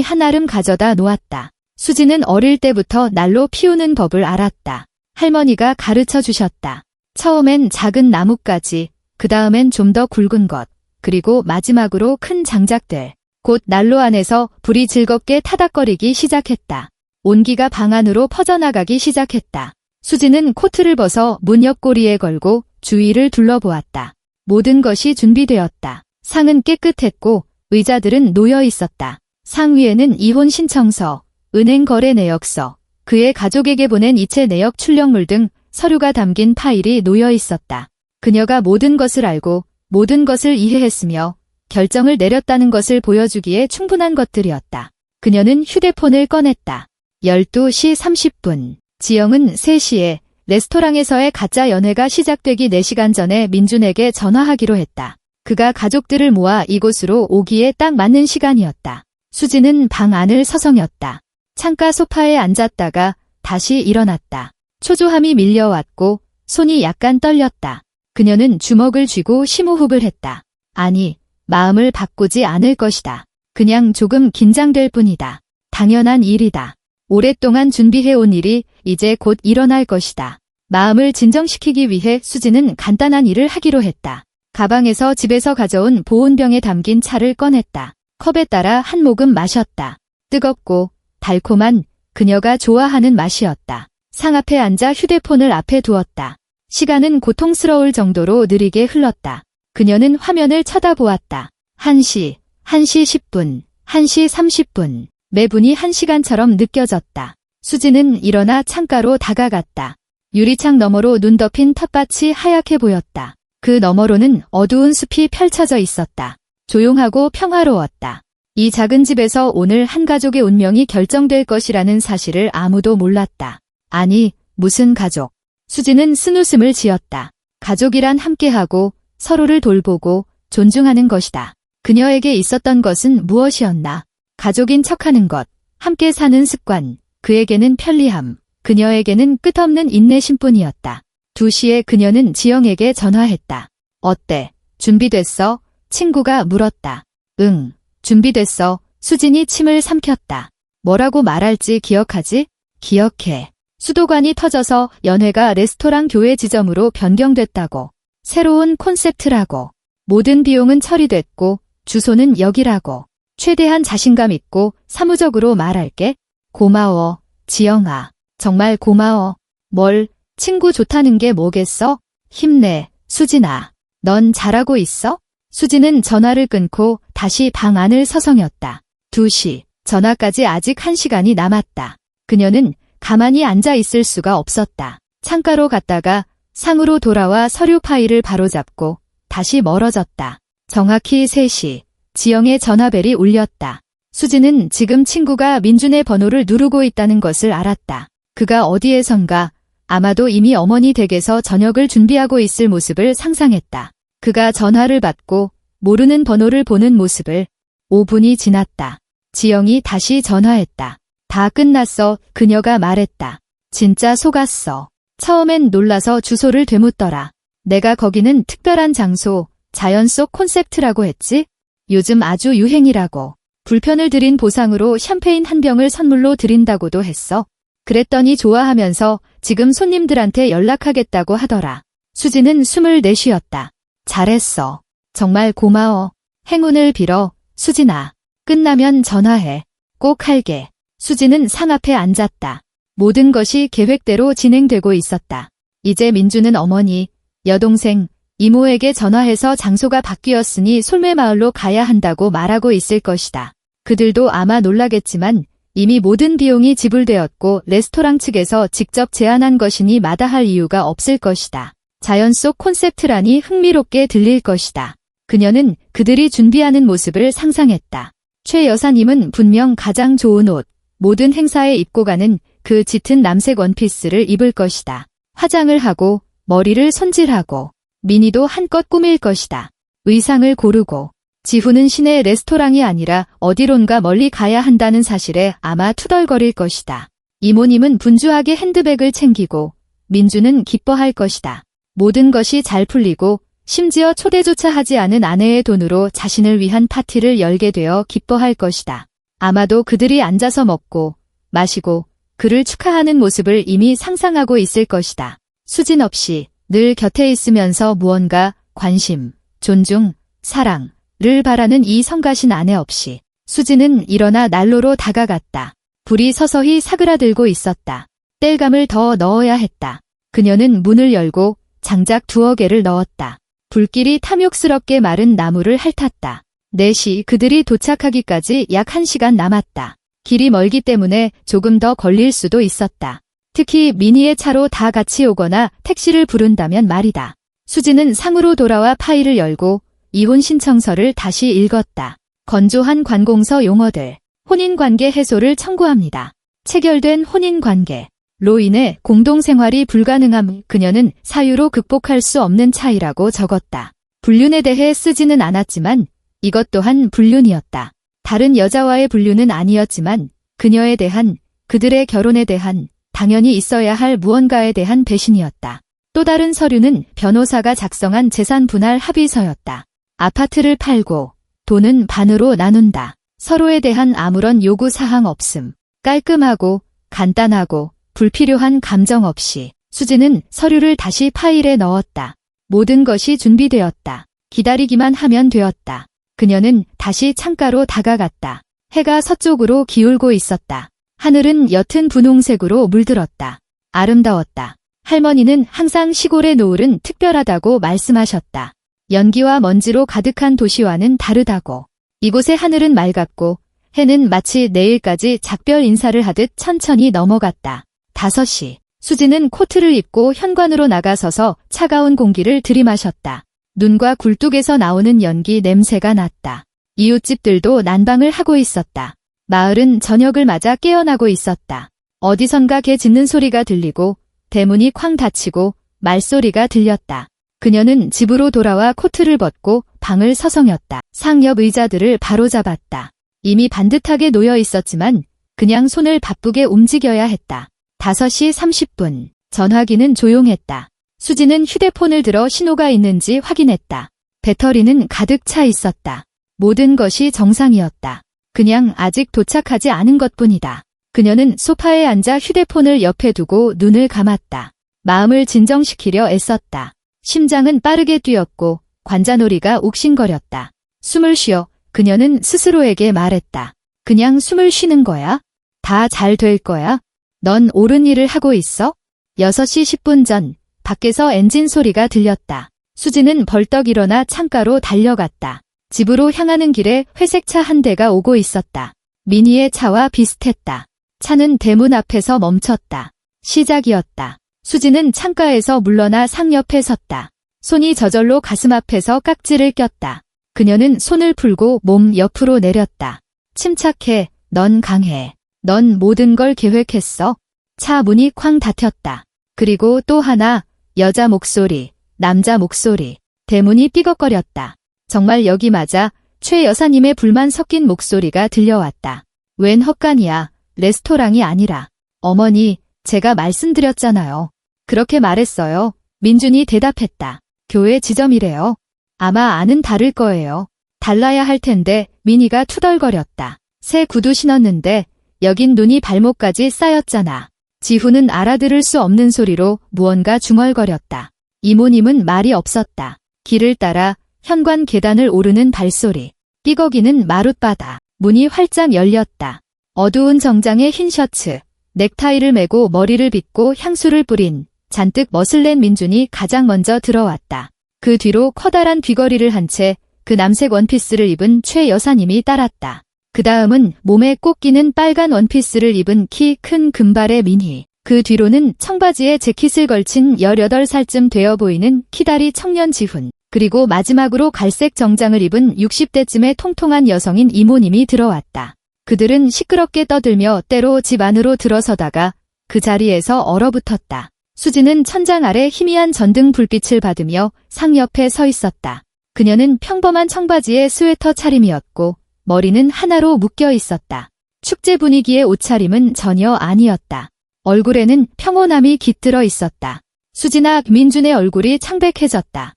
한아름 가져다 놓았다. 수지는 어릴 때부터 난로 피우는 법을 알았다. 할머니가 가르쳐 주셨다. 처음엔 작은 나뭇가지, 그 다음엔 좀 더 굵은 것, 그리고 마지막으로 큰 장작들. 곧 난로 안에서 불이 즐겁게 타닥거리기 시작했다. 온기가 방 안으로 퍼져나가기 시작했다. 수지는 코트를 벗어 문 옆고리에 걸고 주위를 둘러보았다. 모든 것이 준비되었다. 상은 깨끗했고 의자들은 놓여 있었다. 상 위에는 이혼 신청서, 은행 거래 내역서, 그의 가족에게 보낸 이체 내역 출력물 등 서류가 담긴 파일이 놓여 있었다. 그녀가 모든 것을 알고 모든 것을 이해했으며 결정을 내렸다는 것을 보여주기에 충분한 것들이었다. 그녀는 휴대폰을 꺼냈다. 12시 30분. 지영은 3시에 레스토랑에서의 가짜 연애가 시작되기 4시간 전에 민준에게 전화하기로 했다. 그가 가족들을 모아 이곳으로 오기에 딱 맞는 시간이었다. 수지는 방 안을 서성였다. 창가 소파에 앉았다가 다시 일어났다. 초조함이 밀려왔고 손이 약간 떨렸다. 그녀는 주먹을 쥐고 심호흡을 했다. 아니, 마음을 바꾸지 않을 것이다. 그냥 조금 긴장될 뿐이다. 당연한 일이다. 오랫동안 준비해온 일이 이제 곧 일어날 것이다. 마음을 진정시키기 위해 수지는 간단한 일을 하기로 했다. 가방에서 집에서 가져온 보온병에 담긴 차를 꺼냈다. 컵에 따라 한 모금 마셨다. 뜨겁고 달콤한 그녀가 좋아하는 맛이었다. 상 앞에 앉아 휴대폰을 앞에 두었다. 시간은 고통스러울 정도로 느리게 흘렀다. 그녀는 화면을 쳐다보았다. 1시 10분, 1시 30분. 매분이 1시간처럼 느껴졌다. 수지는 일어나 창가로 다가갔다. 유리창 너머로 눈 덮인 텃밭이 하얗게 보였다. 그 너머로는 어두운 숲이 펼쳐져 있었다. 조용하고 평화로웠다. 이 작은 집에서 오늘 한 가족의 운명이 결정될 것이라는 사실을 아무도 몰랐다. 아니, 무슨 가족. 수지는 쓴웃음을 지었다. 가족이란 함께하고 서로를 돌보고 존중하는 것이다. 그녀에게 있었던 것은 무엇이었나? 가족인 척하는 것, 함께 사는 습관, 그에게는 편리함, 그녀에게는 끝없는 인내심뿐이었다. 2시에 그녀는 지영에게 전화했다. 어때? 준비됐어? 친구가 물었다. 응, 준비됐어. 수진이 침을 삼켰다. 뭐라고 말할지 기억하지? 기억해. 수도관이 터져서 연회가 레스토랑 교회 지점으로 변경됐다고. 새로운 콘셉트라고. 모든 비용은 처리됐고 주소는 여기라고. 최대한 자신감 있고 사무적으로 말할게. 고마워, 지영아. 정말 고마워. 뭘, 친구 좋다는 게 뭐겠어? 힘내, 수진아. 넌 잘하고 있어? 수진은 전화를 끊고 다시 방 안을 서성였다. 2시, 전화까지 아직 1시간이 남았다. 그녀는 가만히 앉아 있을 수가 없었다. 창가로 갔다가 상으로 돌아와 서류 파일을 바로잡고 다시 멀어졌다. 정확히 3시, 지영의 전화벨이 울렸다. 수진은 지금 친구가 민준의 번호를 누르고 있다는 것을 알았다. 그가 어디에선가 아마도 이미 어머니 댁에서 저녁을 준비하고 있을 모습을 상상했다. 그가 전화를 받고 모르는 번호를 보는 모습을 5분이 지났다. 지영이 다시 전화했다. 다 끝났어. 그녀가 말했다. 진짜 속았어. 처음엔 놀라서 주소를 되묻더라. 내가 거기는 특별한 장소, 자연 속 콘셉트라고 했지? 요즘 아주 유행이라고. 불편을 드린 보상으로 샴페인 한 병을 선물로 드린다고도 했어. 그랬더니 좋아하면서 지금 손님들한테 연락하겠다고 하더라. 수지는 숨을 내쉬었다. 잘했어. 정말 고마워. 행운을 빌어, 수진아. 끝나면 전화해. 꼭 할게. 수지는 상 앞에 앉았다. 모든 것이 계획대로 진행되고 있었다. 이제 민주는 어머니, 여동생, 이모에게 전화해서 장소가 바뀌었으니 솔매마을로 가야 한다고 말하고 있을 것이다. 그들도 아마 놀라겠지만 이미 모든 비용이 지불되었고 레스토랑 측에서 직접 제안한 것이니 마다할 이유가 없을 것이다. 자연 속 콘셉트라니 흥미롭게 들릴 것이다. 그녀는 그들이 준비하는 모습을 상상했다. 최 여사님은 분명 가장 좋은 옷, 모든 행사에 입고 가는 그 짙은 남색 원피스를 입을 것이다. 화장을 하고 머리를 손질하고 미니도 한껏 꾸밀 것이다. 의상을 고르고 지후는 시내 레스토랑이 아니라 어디론가 멀리 가야 한다는 사실에 아마 투덜거릴 것이다. 이모님은 분주하게 핸드백을 챙기고 민주는 기뻐할 것이다. 모든 것이 잘 풀리고 심지어 초대조차 하지 않은 아내의 돈으로 자신을 위한 파티를 열게 되어 기뻐할 것이다. 아마도 그들이 앉아서 먹고 마시고 그를 축하하는 모습을 이미 상상하고 있을 것이다. 수진 없이 늘 곁에 있으면서 무언가 관심, 존중, 사랑을 바라는 이 성가신 아내 없이 수진은 일어나 난로로 다가갔다. 불이 서서히 사그라들고 있었다. 땔감을 더 넣어야 했다. 그녀는 문을 열고 장작 2개를 넣었다. 불길이 탐욕스럽게 마른 나무를 핥았다. 4시 그들이 도착하기까지 약 1시간 남았다. 길이 멀기 때문에 조금 더 걸릴 수도 있었다. 특히 미니의 차로 다 같이 오거나 택시를 부른다면 말이다. 수지는 상으로 돌아와 파일을 열고 이혼 신청서를 다시 읽었다. 건조한 관공서 용어들. 혼인관계 해소를 청구합니다. 체결된 혼인관계로 인해 공동생활이 불가능함. 그녀는 사유로 극복할 수 없는 차이라고 적었다. 불륜에 대해 쓰지는 않았지만 이것 또한 불륜이었다. 다른 여자와의 불륜은 아니었지만 그녀에 대한, 그들의 결혼에 대한, 당연히 있어야 할 무언가에 대한 배신이었다. 또 다른 서류는 변호사가 작성한 재산 분할 합의서였다. 아파트를 팔고 돈은 반으로 나눈다. 서로에 대한 아무런 요구사항 없음. 깔끔하고 간단하고 불필요한 감정 없이 수지는 서류를 다시 파일에 넣었다. 모든 것이 준비되었다. 기다리기만 하면 되었다. 그녀는 다시 창가로 다가갔다. 해가 서쪽으로 기울고 있었다. 하늘은 옅은 분홍색으로 물들었다. 아름다웠다. 할머니는 항상 시골의 노을은 특별하다고 말씀하셨다. 연기와 먼지로 가득한 도시와는 다르다고. 이곳의 하늘은 맑았고 해는 마치 내일까지 작별 인사를 하듯 천천히 넘어갔다. 5시. 수지는 코트를 입고 현관으로 나가서서 차가운 공기를 들이마셨다. 눈과 굴뚝에서 나오는 연기 냄새가 났다. 이웃집들도 난방을 하고 있었다. 마을은 저녁을 맞아 깨어나고 있었다. 어디선가 개 짖는 소리가 들리고 대문이 쾅 닫히고 말소리가 들렸다. 그녀는 집으로 돌아와 코트를 벗고 방을 서성였다. 상 옆 의자들을 바로잡았다. 이미 반듯하게 놓여 있었지만 그냥 손을 바쁘게 움직여야 했다. 5시 30분. 전화기는 조용했다. 수지는 휴대폰을 들어 신호가 있는지 확인했다. 배터리는 가득 차 있었다. 모든 것이 정상이었다. 그냥 아직 도착하지 않은 것뿐이다. 그녀는 소파에 앉아 휴대폰을 옆에 두고 눈을 감았다. 마음을 진정시키려 애썼다. 심장은 빠르게 뛰었고 관자놀이가 욱신거렸다. 숨을 쉬어. 그녀는 스스로에게 말했다. 그냥 숨을 쉬는 거야? 다 잘 될 거야? 넌 옳은 일을 하고 있어? 6시 10분 전 밖에서 엔진 소리가 들렸다. 수지는 벌떡 일어나 창가로 달려갔다. 집으로 향하는 길에 회색 차 한 대가 오고 있었다. 미니의 차와 비슷했다. 차는 대문 앞에서 멈췄다. 시작이었다. 수지는 창가에서 물러나 상 옆에 섰다. 손이 저절로 가슴 앞에서 깍지를 꼈다. 그녀는 손을 풀고 몸 옆으로 내렸다. 침착해, 넌 강해. 넌 모든 걸 계획했어. 차 문이 쾅 닫혔다. 그리고 또 하나, 여자 목소리, 남자 목소리. 대문이 삐걱거렸다. 정말 여기 맞아? 최 여사님의 불만 섞인 목소리가 들려왔다. 웬 헛간이야. 레스토랑이 아니라. 어머니, 제가 말씀드렸잖아요. 그렇게 말했어요. 민준이 대답했다. 교회 지점이래요. 아마 아는 다를 거예요. 달라야 할 텐데 민희가 투덜거렸다. 새 구두 신었는데 여긴 눈이 발목까지 쌓였잖아. 지훈은 알아들을 수 없는 소리로 무언가 중얼거렸다. 이모님은 말이 없었다. 길을 따라 현관 계단을 오르는 발소리. 삐걱이는 마룻바다. 문이 활짝 열렸다. 어두운 정장에 흰 셔츠, 넥타이를 메고 머리를 빗고 향수를 뿌린 잔뜩 멋을 낸 민준이 가장 먼저 들어왔다. 그 뒤로 커다란 귀걸이를 한 채 그 남색 원피스를 입은 최 여사님이 따랐다. 그 다음은 몸에 꼭 끼는 빨간 원피스를 입은 키 큰 금발의 민희. 그 뒤로는 청바지에 재킷을 걸친 18살쯤 되어 보이는 키다리 청년 지훈. 그리고 마지막으로 갈색 정장을 입은 60대쯤의 통통한 여성인 이모님이 들어왔다. 그들은 시끄럽게 떠들며 때로 집 안으로 들어서다가 그 자리에서 얼어붙었다. 수지는 천장 아래 희미한 전등 불빛을 받으며 상 옆에 서 있었다. 그녀는 평범한 청바지에 스웨터 차림이었고 머리는 하나로 묶여 있었다. 축제 분위기의 옷차림은 전혀 아니었다. 얼굴에는 평온함이 깃들어 있었다. 수지나 민준의 얼굴이 창백해졌다.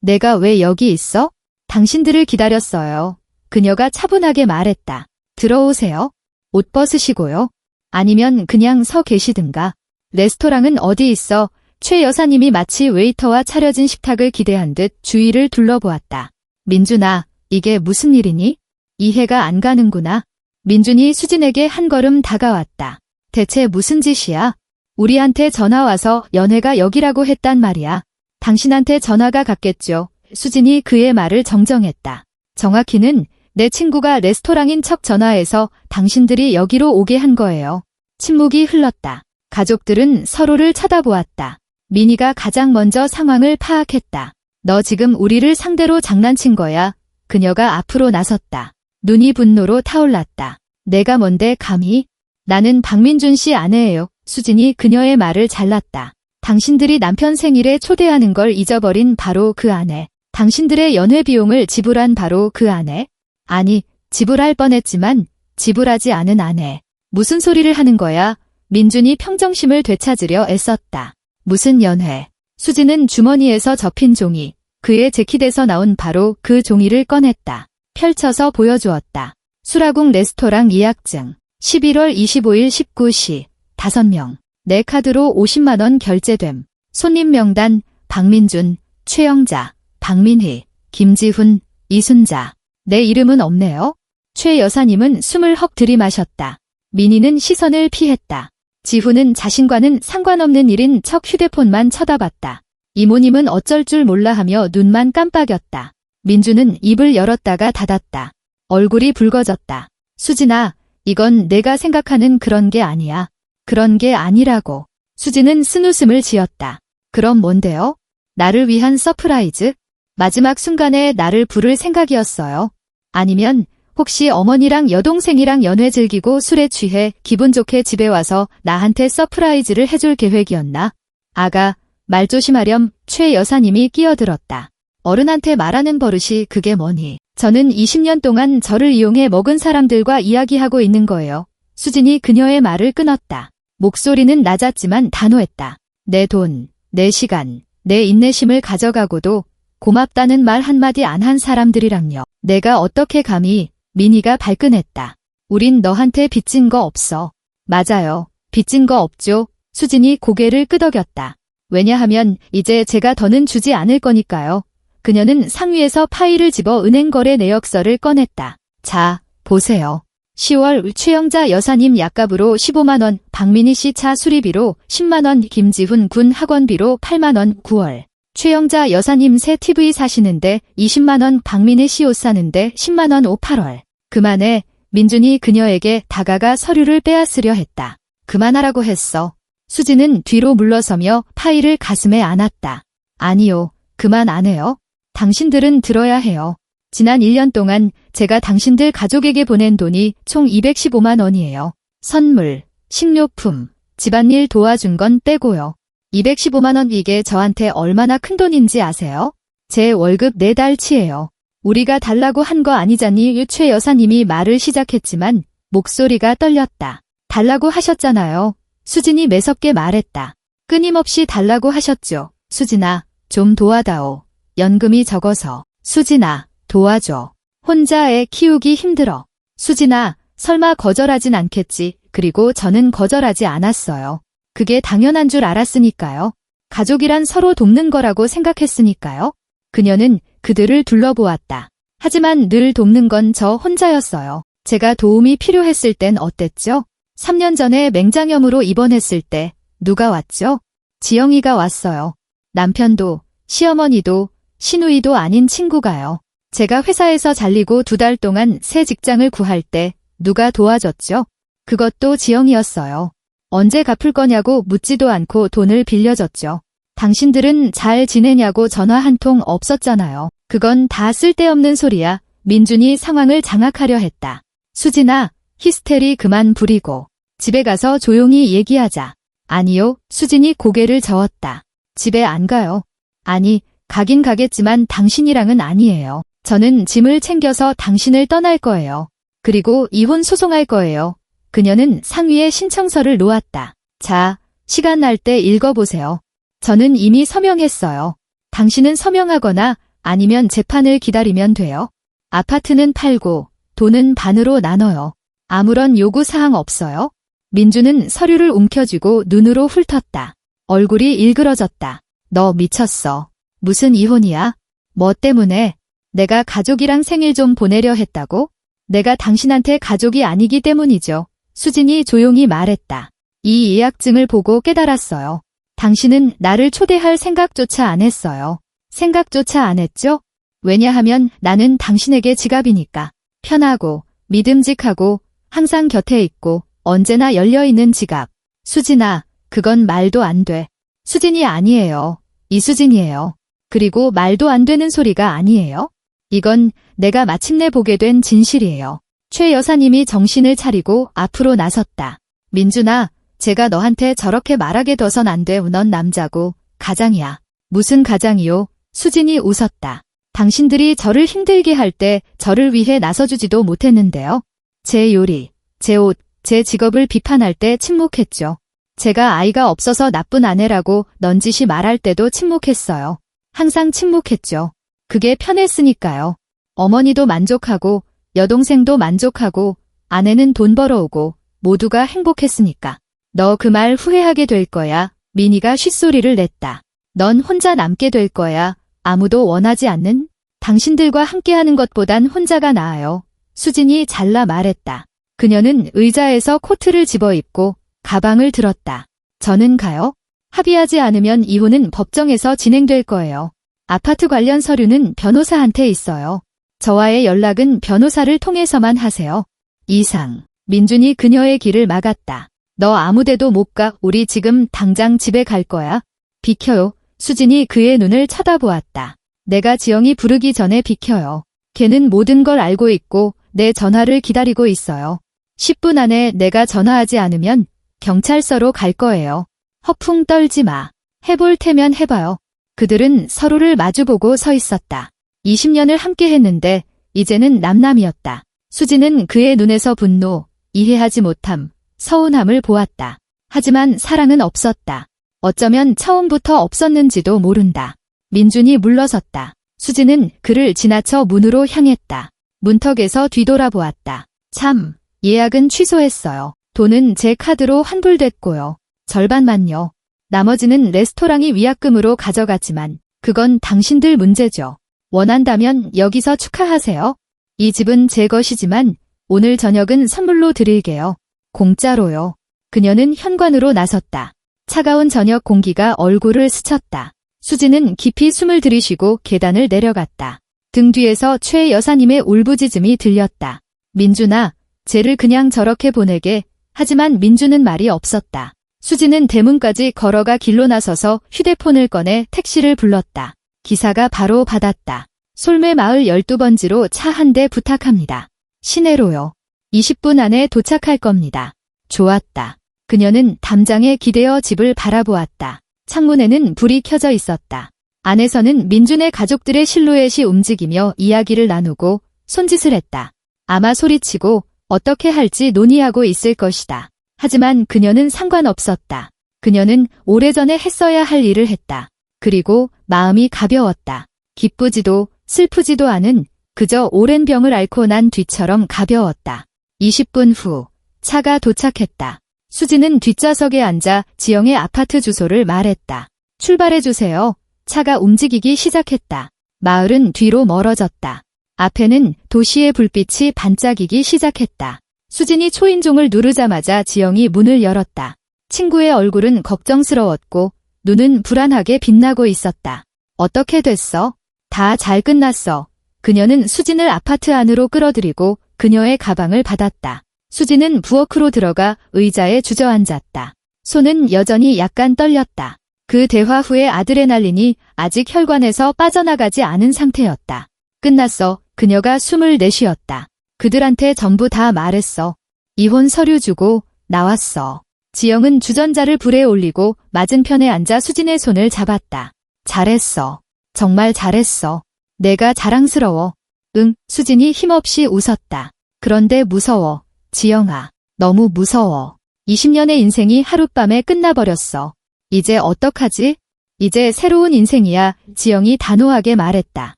내가 왜 여기 있어? 당신들을 기다렸어요. 그녀가 차분하게 말했다. 들어오세요. 옷 벗으시고요. 아니면 그냥 서 계시든가. 레스토랑은 어디 있어? 최 여사님이 마치 웨이터와 차려진 식탁을 기대한 듯 주위를 둘러보았다. 민준아, 이게 무슨 일이니? 이해가 안 가는구나. 민준이 수진에게 한 걸음 다가왔다. 대체 무슨 짓이야? 우리한테 전화 와서 연애가 여기라고 했단 말이야. 당신한테 전화가 갔겠죠. 수진이 그의 말을 정정했다. 정확히는 내 친구가 레스토랑인 척 전화해서 당신들이 여기로 오게 한 거예요. 침묵이 흘렀다. 가족들은 서로를 쳐다보았다. 민희가 가장 먼저 상황을 파악했다. 너 지금 우리를 상대로 장난친 거야. 그녀가 앞으로 나섰다. 눈이 분노로 타올랐다. 내가 뭔데 감히? 나는 박민준 씨 아내예요. 수진이 그녀의 말을 잘랐다. 당신들이 남편 생일에 초대하는 걸 잊어버린 바로 그 아내. 당신들의 연회 비용을 지불한 바로 그 아내. 아니, 지불할 뻔했지만 지불하지 않은 아내. 무슨 소리를 하는 거야? 민준이 평정심을 되찾으려 애썼다. 무슨 연회. 수지는 주머니에서 접힌 종이, 그의 재킷에서 나온 바로 그 종이를 꺼냈다. 펼쳐서 보여주었다. 수라궁 레스토랑 예약증. 11월 25일 19시. 5명. 내 카드로 50만 원 결제됨. 손님 명단 박민준, 최영자, 박민희, 김지훈, 이순자. 내 이름은 없네요. 최 여사님은 숨을 헉 들이마셨다. 민희는 시선을 피했다. 지훈은 자신과는 상관없는 일인 척 휴대폰만 쳐다봤다. 이모님은 어쩔 줄 몰라 하며 눈만 깜빡였다. 민주는 입을 열었다가 닫았다. 얼굴이 붉어졌다. 수진아, 이건 내가 생각하는 그런 게 아니야. 그런 게 아니라고. 수진은 쓴웃음을 지었다. 그럼 뭔데요? 나를 위한 서프라이즈? 마지막 순간에 나를 부를 생각이었어요. 아니면 혹시 어머니랑 여동생이랑 연회 즐기고 술에 취해 기분 좋게 집에 와서 나한테 서프라이즈를 해줄 계획이었나? 아가, 말 조심하렴. 최 여사님이 끼어들었다. 어른한테 말하는 버릇이 그게 뭐니? 저는 20년 동안 저를 이용해 먹은 사람들과 이야기하고 있는 거예요. 수진이 그녀의 말을 끊었다. 목소리는 낮았지만 단호했다. 내 돈, 내 시간, 내 인내심을 가져가고도 고맙다는 말 한마디 안 한 사람들이랑요. 내가 어떻게 감히? 민희가 발끈했다. 우린 너한테 빚진 거 없어. 맞아요. 빚진 거 없죠. 수진이 고개를 끄덕였다. 왜냐하면 이제 제가 더는 주지 않을 거니까요. 그녀는 상위에서 파일을 집어 은행 거래 내역서를 꺼냈다. 자, 보세요. 10월 최영자 여사님 약값으로 15만원, 박민희 씨 차 수리비로 10만원, 김지훈 군 학원비로 8만원. 9월 최영자 여사님 새 TV 사시는데 20만원, 박민희 씨 옷 사는데 10만원. 8월 그만해. 민준이 그녀에게 다가가 서류를 빼앗으려 했다. 그만하라고 했어. 수지는 뒤로 물러서며 파일을 가슴에 안았다. 아니요, 그만 안 해요. 당신들은 들어야 해요. 지난 1년 동안 제가 당신들 가족에게 보낸 돈이 총 215만 원이에요. 선물, 식료품, 집안일 도와준 건 빼고요. 215만 원 이게 저한테 얼마나 큰 돈인지 아세요? 제 월급 4달치예요. 우리가 달라고 한 거 아니잖니. 최 여사님이 말을 시작했지만 목소리가 떨렸다. 달라고 하셨잖아요. 수진이 매섭게 말했다. 끊임없이 달라고 하셨죠. 수진아, 좀 도와다오. 연금이 적어서. 수진아, 도와줘. 혼자 애 키우기 힘들어. 수진아, 설마 거절하진 않겠지. 그리고 저는 거절하지 않았어요. 그게 당연한 줄 알았으니까요. 가족이란 서로 돕는 거라고 생각했으니까요. 그녀는 그들을 둘러보았다. 하지만 늘 돕는 건 저 혼자였어요. 제가 도움이 필요했을 땐 어땠죠? 3년 전에 맹장염으로 입원했을 때 누가 왔죠? 지영이가 왔어요. 남편도, 시어머니도, 시누이도 아닌 친구가요. 제가 회사에서 잘리고 2달 동안 새 직장을 구할 때 누가 도와줬죠? 그것도 지영이었어요. 언제 갚을 거냐고 묻지도 않고 돈을 빌려줬죠. 당신들은 잘 지내냐고 전화 한 통 없었잖아요. 그건 다 쓸데없는 소리야. 민준이 상황을 장악하려 했다. 수진아, 히스테리 그만 부리고 집에 가서 조용히 얘기하자. 아니요, 수진이 고개를 저었다. 집에 안 가요. 아니, 가긴 가겠지만 당신이랑은 아니에요. 저는 짐을 챙겨서 당신을 떠날 거예요. 그리고 이혼 소송할 거예요. 그녀는 상위에 신청서를 놓았다. 자, 시간 날 때 읽어보세요. 저는 이미 서명했어요. 당신은 서명하거나 아니면 재판을 기다리면 돼요. 아파트는 팔고 돈은 반으로 나눠요. 아무런 요구사항 없어요? 민주는 서류를 움켜쥐고 눈으로 훑었다. 얼굴이 일그러졌다. 너 미쳤어. 무슨 이혼이야? 뭐 때문에? 내가 가족이랑 생일 좀 보내려 했다고? 내가 당신한테 가족이 아니기 때문이죠. 수진이 조용히 말했다. 이 예약증을 보고 깨달았어요. 당신은 나를 초대할 생각조차 안 했어요. 생각조차 안 했죠? 왜냐하면 나는 당신에게 지갑이니까. 편하고, 믿음직하고, 항상 곁에 있고, 언제나 열려있는 지갑. 수진아, 그건 말도 안 돼. 수진이 아니에요. 이수진이에요. 그리고 말도 안 되는 소리가 아니에요. 이건 내가 마침내 보게 된 진실이에요. 최 여사님이 정신을 차리고 앞으로 나섰다. 민준아, 제가 너한테 저렇게 말하게 둬선 안 돼. 넌 남자고 가장이야. 무슨 가장이요? 수진이 웃었다. 당신들이 저를 힘들게 할 때 저를 위해 나서주지도 못했는데요. 제 요리, 제 옷, 제 직업을 비판할 때 침묵했죠. 제가 아이가 없어서 나쁜 아내라고 넌지시 말할 때도 침묵했어요. 항상 침묵했죠. 그게 편했으니까요. 어머니도 만족하고 여동생도 만족하고 아내는 돈 벌어오고 모두가 행복했으니까. 너 그 말 후회하게 될 거야. 민희가 쉿소리를 냈다. 넌 혼자 남게 될 거야. 아무도 원하지 않는? 당신들과 함께하는 것보단 혼자가 나아요. 수진이 잘라 말했다. 그녀는 의자에서 코트를 집어입고 가방을 들었다. 저는 가요? 합의하지 않으면 이혼은 법정에서 진행될 거예요. 아파트 관련 서류는 변호사한테 있어요. 저와의 연락은 변호사를 통해서만 하세요. 이상. 민준이 그녀의 길을 막았다. 너 아무데도 못 가. 우리 지금 당장 집에 갈 거야. 비켜요. 수진이 그의 눈을 쳐다보았다. 내가 지영이 부르기 전에 비켜요. 걔는 모든 걸 알고 있고 내 전화를 기다리고 있어요. 10분 안에 내가 전화하지 않으면 경찰서로 갈 거예요. 허풍 떨지 마. 해볼 테면 해봐요. 그들은 서로를 마주보고 서 있었다. 20년을 함께 했는데 이제는 남남이었다. 수진은 그의 눈에서 분노, 이해하지 못함, 서운함을 보았다. 하지만 사랑은 없었다. 어쩌면 처음부터 없었는지도 모른다. 민준이 물러섰다. 수진은 그를 지나쳐 문으로 향했다. 문턱에서 뒤돌아보았다. 참, 예약은 취소했어요. 돈은 제 카드로 환불됐고요. 절반만요. 나머지는 레스토랑이 위약금으로 가져갔지만 그건 당신들 문제죠. 원한다면 여기서 축하하세요. 이 집은 제 것이지만 오늘 저녁은 선물로 드릴게요. 공짜로요. 그녀는 현관으로 나섰다. 차가운 저녁 공기가 얼굴을 스쳤다. 수지는 깊이 숨을 들이쉬고 계단을 내려갔다. 등 뒤에서 최 여사님의 울부짖음이 들렸다. 민준아, 쟤를 그냥 저렇게 보내게. 하지만 민준은 말이 없었다. 수지는 대문까지 걸어가 길로 나서서 휴대폰을 꺼내 택시를 불렀다. 기사가 바로 받았다. 솔매 마을 12번지로 차 한 대 부탁합니다. 시내로요. 20분 안에 도착할 겁니다. 좋았다. 그녀는 담장에 기대어 집을 바라보았다. 창문에는 불이 켜져 있었다. 안에서는 민준의 가족들의 실루엣이 움직이며 이야기를 나누고 손짓을 했다. 아마 소리치고 어떻게 할지 논의하고 있을 것이다. 하지만 그녀는 상관없었다. 그녀는 오래전에 했어야 할 일을 했다. 그리고 마음이 가벼웠다. 기쁘지도 슬프지도 않은 그저 오랜 병을 앓고 난 뒤처럼 가벼웠다. 20분 후 차가 도착했다. 수지는 뒷좌석에 앉아 지영의 아파트 주소를 말했다. 출발해주세요. 차가 움직이기 시작했다. 마을은 뒤로 멀어졌다. 앞에는 도시의 불빛이 반짝이기 시작했다. 수진이 초인종을 누르자마자 지영이 문을 열었다. 친구의 얼굴은 걱정스러웠고 눈은 불안하게 빛나고 있었다. 어떻게 됐어? 다 잘 끝났어. 그녀는 수진을 아파트 안으로 끌어들이고 그녀의 가방을 받았다. 수진은 부엌으로 들어가 의자에 주저앉았다. 손은 여전히 약간 떨렸다. 그 대화 후의 아드레날린이 아직 혈관에서 빠져나가지 않은 상태였다. 끝났어. 그녀가 숨을 내쉬었다. 그들한테 전부 다 말했어. 이혼 서류 주고 나왔어. 지영은 주전자를 불에 올리고 맞은편에 앉아 수진의 손을 잡았다. 잘했어. 정말 잘했어. 내가 자랑스러워. 응, 수진이 힘없이 웃었다. 그런데 무서워. 지영아, 너무 무서워. 20년의 인생이 하룻밤에 끝나버렸어. 이제 어떡하지? 이제 새로운 인생이야, 지영이 단호하게 말했다.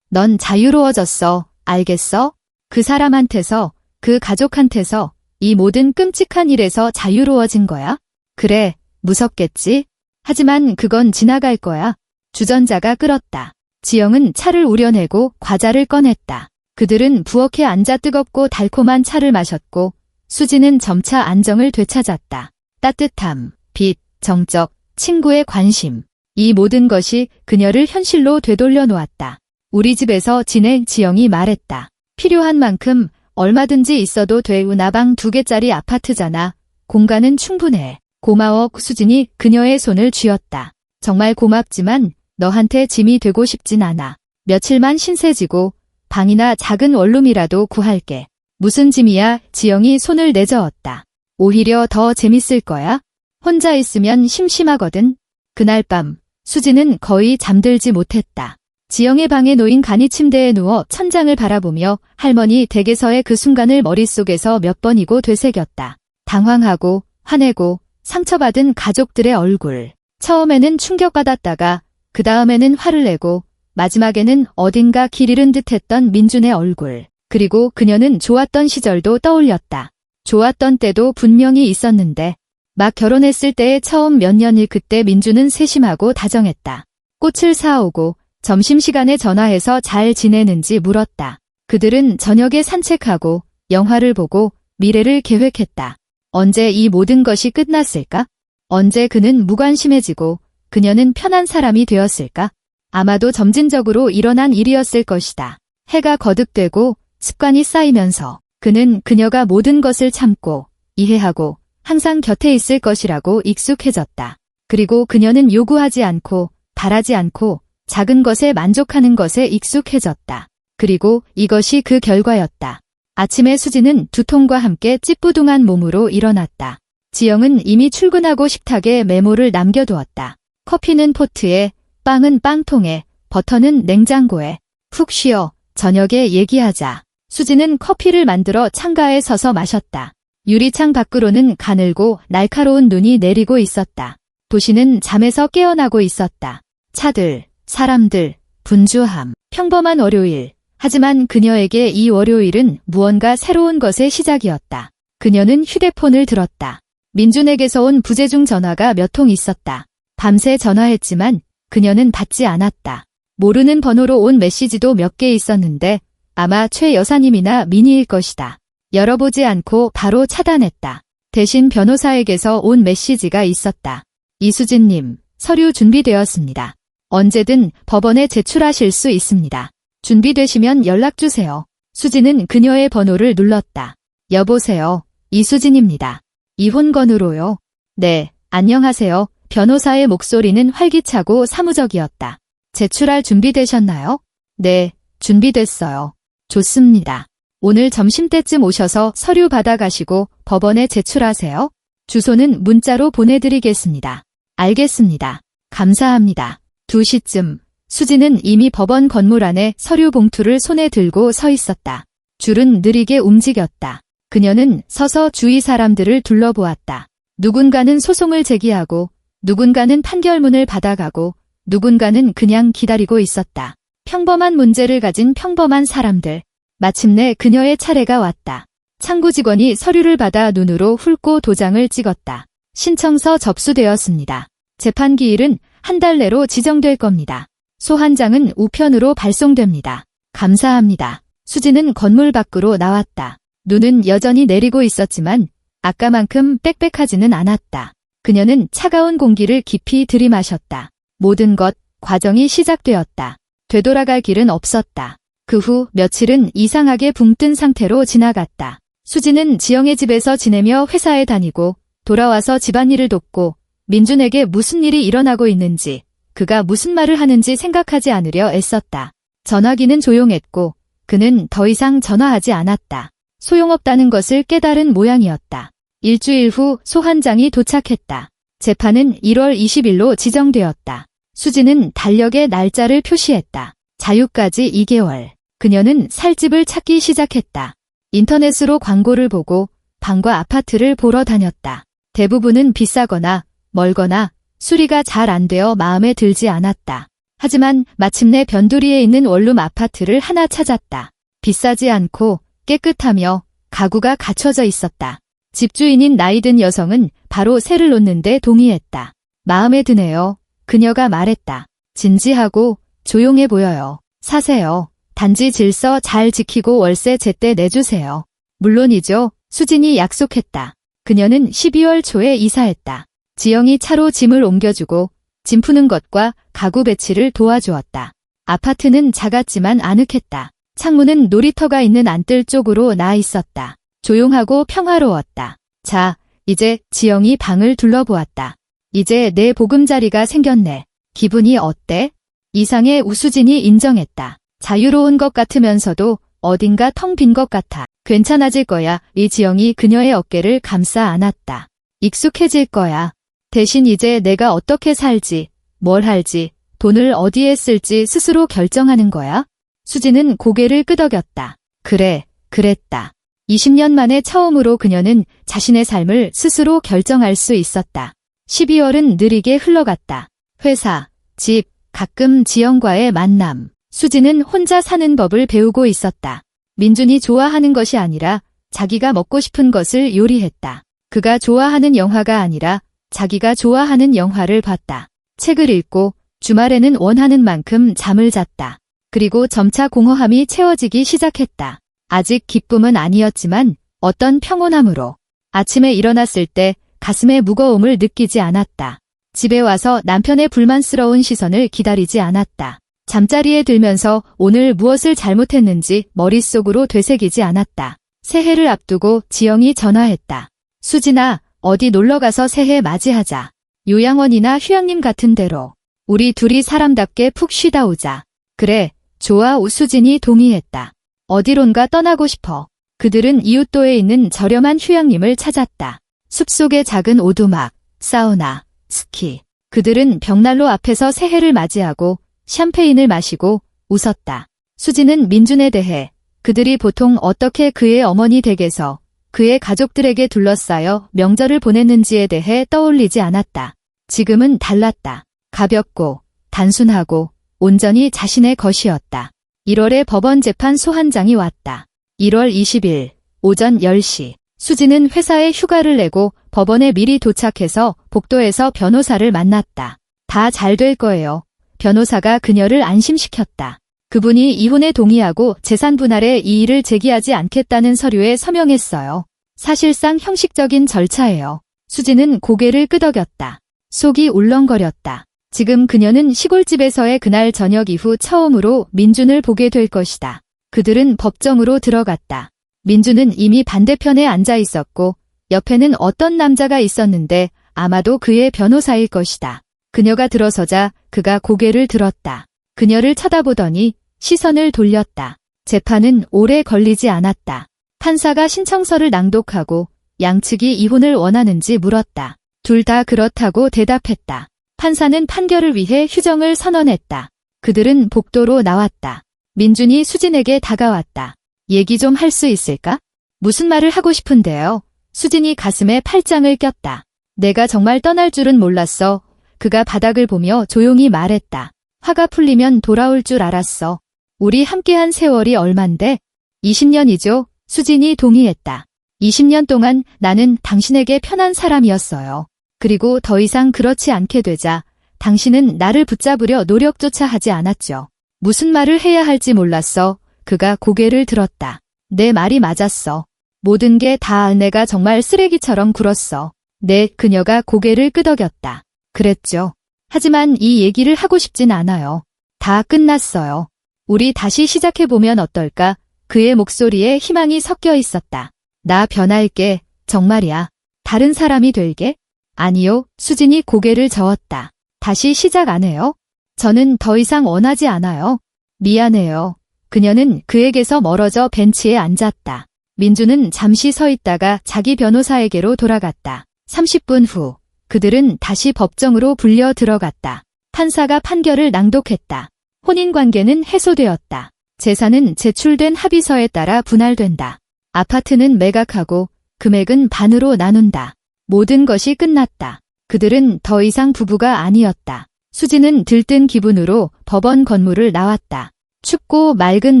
넌 자유로워졌어, 알겠어? 그 사람한테서, 그 가족한테서, 이 모든 끔찍한 일에서 자유로워진 거야? 그래, 무섭겠지? 하지만 그건 지나갈 거야. 주전자가 끓었다. 지영은 차를 우려내고 과자를 꺼냈다. 그들은 부엌에 앉아 뜨겁고 달콤한 차를 마셨고 수지는 점차 안정을 되찾았다. 따뜻함, 빛, 정적, 친구의 관심. 이 모든 것이 그녀를 현실로 되돌려 놓았다. 우리 집에서 지내, 지영이 말했다. 필요한 만큼 얼마든지 있어도 돼. 나방 2개짜리 아파트잖아. 공간은 충분해. 고마워. 수진이 그녀의 손을 쥐었다. 정말 고맙지만 너한테 짐이 되고 싶진 않아. 며칠만 신세지고 방이나 작은 원룸이라도 구할게. 무슨 짐이야? 지영이 손을 내저었다. 오히려 더 재밌을 거야. 혼자 있으면 심심하거든. 그날 밤 수지는 거의 잠들지 못했다. 지영의 방에 놓인 간이 침대에 누워 천장을 바라보며 할머니 댁에서의 그 순간을 머릿속에서 몇 번이고 되새겼다. 당황하고 화내고 상처받은 가족들의 얼굴. 처음에는 충격받았다가 그 다음에는 화를 내고 마지막에는 어딘가 길 잃은 듯했던 민준의 얼굴. 그리고 그녀는 좋았던 시절도 떠올렸다. 좋았던 때도 분명히 있었는데 막 결혼했을 때의 처음 몇 년일 그때 민준은 세심하고 다정했다. 꽃을 사오고 점심시간에 전화해서 잘 지내는지 물었다. 그들은 저녁에 산책하고 영화를 보고 미래를 계획했다. 언제 이 모든 것이 끝났을까? 언제 그는 무관심해지고 그녀는 편한 사람이 되었을까? 아마도 점진적으로 일어난 일이었을 것이다. 해가 거듭되고 습관이 쌓이면서 그는 그녀가 모든 것을 참고 이해하고 항상 곁에 있을 것이라고 익숙해졌다. 그리고 그녀는 요구하지 않고 바라지 않고 작은 것에 만족하는 것에 익숙해졌다. 그리고 이것이 그 결과였다. 아침에 수지는 두통과 함께 찌뿌둥한 몸으로 일어났다. 지영은 이미 출근하고 식탁에 메모를 남겨두었다. 커피는 포트에, 빵은 빵통에, 버터는 냉장고에. 푹 쉬어, 저녁에 얘기하자. 수지는 커피를 만들어 창가에 서서 마셨다. 유리창 밖으로는 가늘고 날카로운 눈이 내리고 있었다. 도시는 잠에서 깨어나고 있었다. 차들, 사람들, 분주함, 평범한 월요일. 하지만 그녀에게 이 월요일은 무언가 새로운 것의 시작이었다. 그녀는 휴대폰을 들었다. 민준에게서 온 부재중 전화가 몇 통 있었다. 밤새 전화했지만 그녀는 받지 않았다. 모르는 번호로 온 메시지도 몇 개 있었는데 아마 최 여사님이나 민희일 것이다. 열어보지 않고 바로 차단했다. 대신 변호사에게서 온 메시지가 있었다. 이수진님, 서류 준비되었습니다. 언제든 법원에 제출하실 수 있습니다. 준비되시면 연락주세요. 수진은 그녀의 번호를 눌렀다. 여보세요. 이수진입니다. 이혼건으로요? 네, 안녕하세요. 변호사의 목소리는 활기차고 사무적이었다. 제출할 준비되셨나요? 네, 준비됐어요. 좋습니다. 오늘 점심때쯤 오셔서 서류 받아가시고 법원에 제출하세요. 주소는 문자로 보내드리겠습니다. 알겠습니다. 감사합니다. 2시쯤 수진은 이미 법원 건물 안에 서류 봉투를 손에 들고 서 있었다. 줄은 느리게 움직였다. 그녀는 서서 주위 사람들을 둘러보았다. 누군가는 소송을 제기하고 누군가는 판결문을 받아가고 누군가는 그냥 기다리고 있었다. 평범한 문제를 가진 평범한 사람들. 마침내 그녀의 차례가 왔다. 창구 직원이 서류를 받아 눈으로 훑고 도장을 찍었다. 신청서 접수되었습니다. 재판 기일은 한 달 내로 지정될 겁니다. 소환장은 우편으로 발송됩니다. 감사합니다. 수진은 건물 밖으로 나왔다. 눈은 여전히 내리고 있었지만 아까만큼 빽빽하지는 않았다. 그녀는 차가운 공기를 깊이 들이마셨다. 모든 과정이 시작되었다. 되돌아갈 길은 없었다. 그 후 며칠은 이상하게 붕뜬 상태로 지나갔다. 수진은 지영의 집에서 지내며 회사에 다니고 돌아와서 집안일을 돕고 민준에게 무슨 일이 일어나고 있는지 그가 무슨 말을 하는지 생각하지 않으려 애썼다. 전화기는 조용했고 그는 더 이상 전화하지 않았다. 소용없다는 것을 깨달은 모양이었다. 일주일 후 소환장이 도착했다. 재판은 1월 20일로 지정되었다. 수진은 달력에 날짜를 표시했다. 자유까지 2개월. 그녀는 살 집을 찾기 시작했다. 인터넷으로 광고를 보고 방과 아파트를 보러 다녔다. 대부분은 비싸거나 멀거나 수리가 잘 안 되어 마음에 들지 않았다. 하지만 마침내 변두리에 있는 원룸 아파트를 하나 찾았다. 비싸지 않고 깨끗하며 가구가 갖춰져 있었다. 집주인인 나이든 여성은 바로 세를 놓는데 동의했다. 마음에 드네요. 그녀가 말했다. 진지하고 조용해 보여요. 사세요. 단지 질서 잘 지키고 월세 제때 내주세요. 물론이죠. 수진이 약속했다. 그녀는 12월 초에 이사했다. 지영이 차로 짐을 옮겨주고 짐 푸는 것과 가구 배치를 도와주었다. 아파트는 작았지만 아늑했다. 창문은 놀이터가 있는 안뜰 쪽으로 나 있었다. 조용하고 평화로웠다. 자, 이제 지영이 방을 둘러보았다. 이제 내 보금자리가 생겼네. 기분이 어때? 이상의 우수진이 인정했다. 자유로운 것 같으면서도 어딘가 텅 빈 것 같아. 괜찮아질 거야. 이지영이 그녀의 어깨를 감싸 안았다. 익숙해질 거야. 대신 이제 내가 어떻게 살지, 뭘 할지, 돈을 어디에 쓸지 스스로 결정하는 거야? 수진은 고개를 끄덕였다. 그래, 그랬다. 20년 만에 처음으로 그녀는 자신의 삶을 스스로 결정할 수 있었다. 12월은 느리게 흘러갔다. 회사, 집, 가끔 지영과의 만남. 수진은 혼자 사는 법을 배우고 있었다. 민준이 좋아하는 것이 아니라 자기가 먹고 싶은 것을 요리했다. 그가 좋아하는 영화가 아니라 자기가 좋아하는 영화를 봤다. 책을 읽고 주말에는 원하는 만큼 잠을 잤다. 그리고 점차 공허함이 채워지기 시작했다. 아직 기쁨은 아니었지만 어떤 평온함으로. 아침에 일어났을 때 가슴의 무거움을 느끼지 않았다. 집에 와서 남편의 불만스러운 시선을 기다리지 않았다. 잠자리에 들면서 오늘 무엇을 잘못했는지 머릿속으로 되새기지 않았다. 새해를 앞두고 지영이 전화했다. 수진아, 어디 놀러가서 새해 맞이하자. 요양원이나 휴양림 같은 데로. 우리 둘이 사람답게 푹 쉬다 오자. 그래, 좋아. 우수진이 동의했다. 어디론가 떠나고 싶어. 그들은 이웃도에 있는 저렴한 휴양림을 찾았다. 숲속의 작은 오두막, 사우나, 스키. 그들은 벽난로 앞에서 새해를 맞이하고 샴페인을 마시고 웃었다. 수진은 민준에 대해 그들이 보통 어떻게 그의 어머니 댁에서 그의 가족들에게 둘러싸여 명절을 보냈는지에 대해 떠올리지 않았다. 지금은 달랐다. 가볍고 단순하고 온전히 자신의 것이었다. 1월에 법원 재판 소환장이 왔다. 1월 20일 오전 10시 수진은 회사에 휴가를 내고 법원에 미리 도착해서 복도에서 변호사를 만났다. 다 잘 될 거예요. 변호사가 그녀를 안심시켰다. 그분이 이혼에 동의하고 재산 분할에 이의를 제기하지 않겠다는 서류에 서명했어요. 사실상 형식적인 절차예요. 수지는 고개를 끄덕였다. 속이 울렁거렸다. 지금 그녀는 시골집에서의 그날 저녁 이후 처음으로 민준을 보게 될 것이다. 그들은 법정으로 들어갔다. 민준은 이미 반대편에 앉아 있었고 옆에는 어떤 남자가 있었는데 아마도 그의 변호사일 것이다. 그녀가 들어서자 그가 고개를 들었다. 그녀를 쳐다보더니 시선을 돌렸다. 재판은 오래 걸리지 않았다. 판사가 신청서를 낭독하고 양측이 이혼을 원하는지 물었다. 둘 다 그렇다고 대답했다. 판사는 판결을 위해 휴정을 선언했다. 그들은 복도로 나왔다. 민준이 수진에게 다가왔다. 얘기 좀 할 수 있을까? 무슨 말을 하고 싶은데요? 수진이 가슴에 팔짱을 꼈다. 내가 정말 떠날 줄은 몰랐어. 그가 바닥을 보며 조용히 말했다. 화가 풀리면 돌아올 줄 알았어. 우리 함께한 세월이 얼만데? 20년이죠. 수진이 동의했다. 20년 동안 나는 당신에게 편한 사람이었어요. 그리고 더 이상 그렇지 않게 되자 당신은 나를 붙잡으려 노력조차 하지 않았죠. 무슨 말을 해야 할지 몰랐어. 그가 고개를 들었다. 내 말이 맞았어. 모든 게 다 내가 정말 쓰레기처럼 굴었어. 네, 그녀가 고개를 끄덕였다. 그랬죠. 하지만 이 얘기를 하고 싶진 않아요. 다 끝났어요. 우리 다시 시작해보면 어떨까? 그의 목소리에 희망이 섞여 있었다. 나 변할게. 정말이야. 다른 사람이 될게? 아니요. 수진이 고개를 저었다. 다시 시작 안 해요? 저는 더 이상 원하지 않아요. 미안해요. 그녀는 그에게서 멀어져 벤치에 앉았다. 민주는 잠시 서 있다가 자기 변호사에게로 돌아갔다. 30분 후 그들은 다시 법정으로 불려 들어갔다. 판사가 판결을 낭독했다. 혼인관계는 해소되었다. 재산은 제출된 합의서에 따라 분할된다. 아파트는 매각하고 금액은 반으로 나눈다. 모든 것이 끝났다. 그들은 더 이상 부부가 아니었다. 수지는 들뜬 기분으로 법원 건물을 나왔다. 춥고 맑은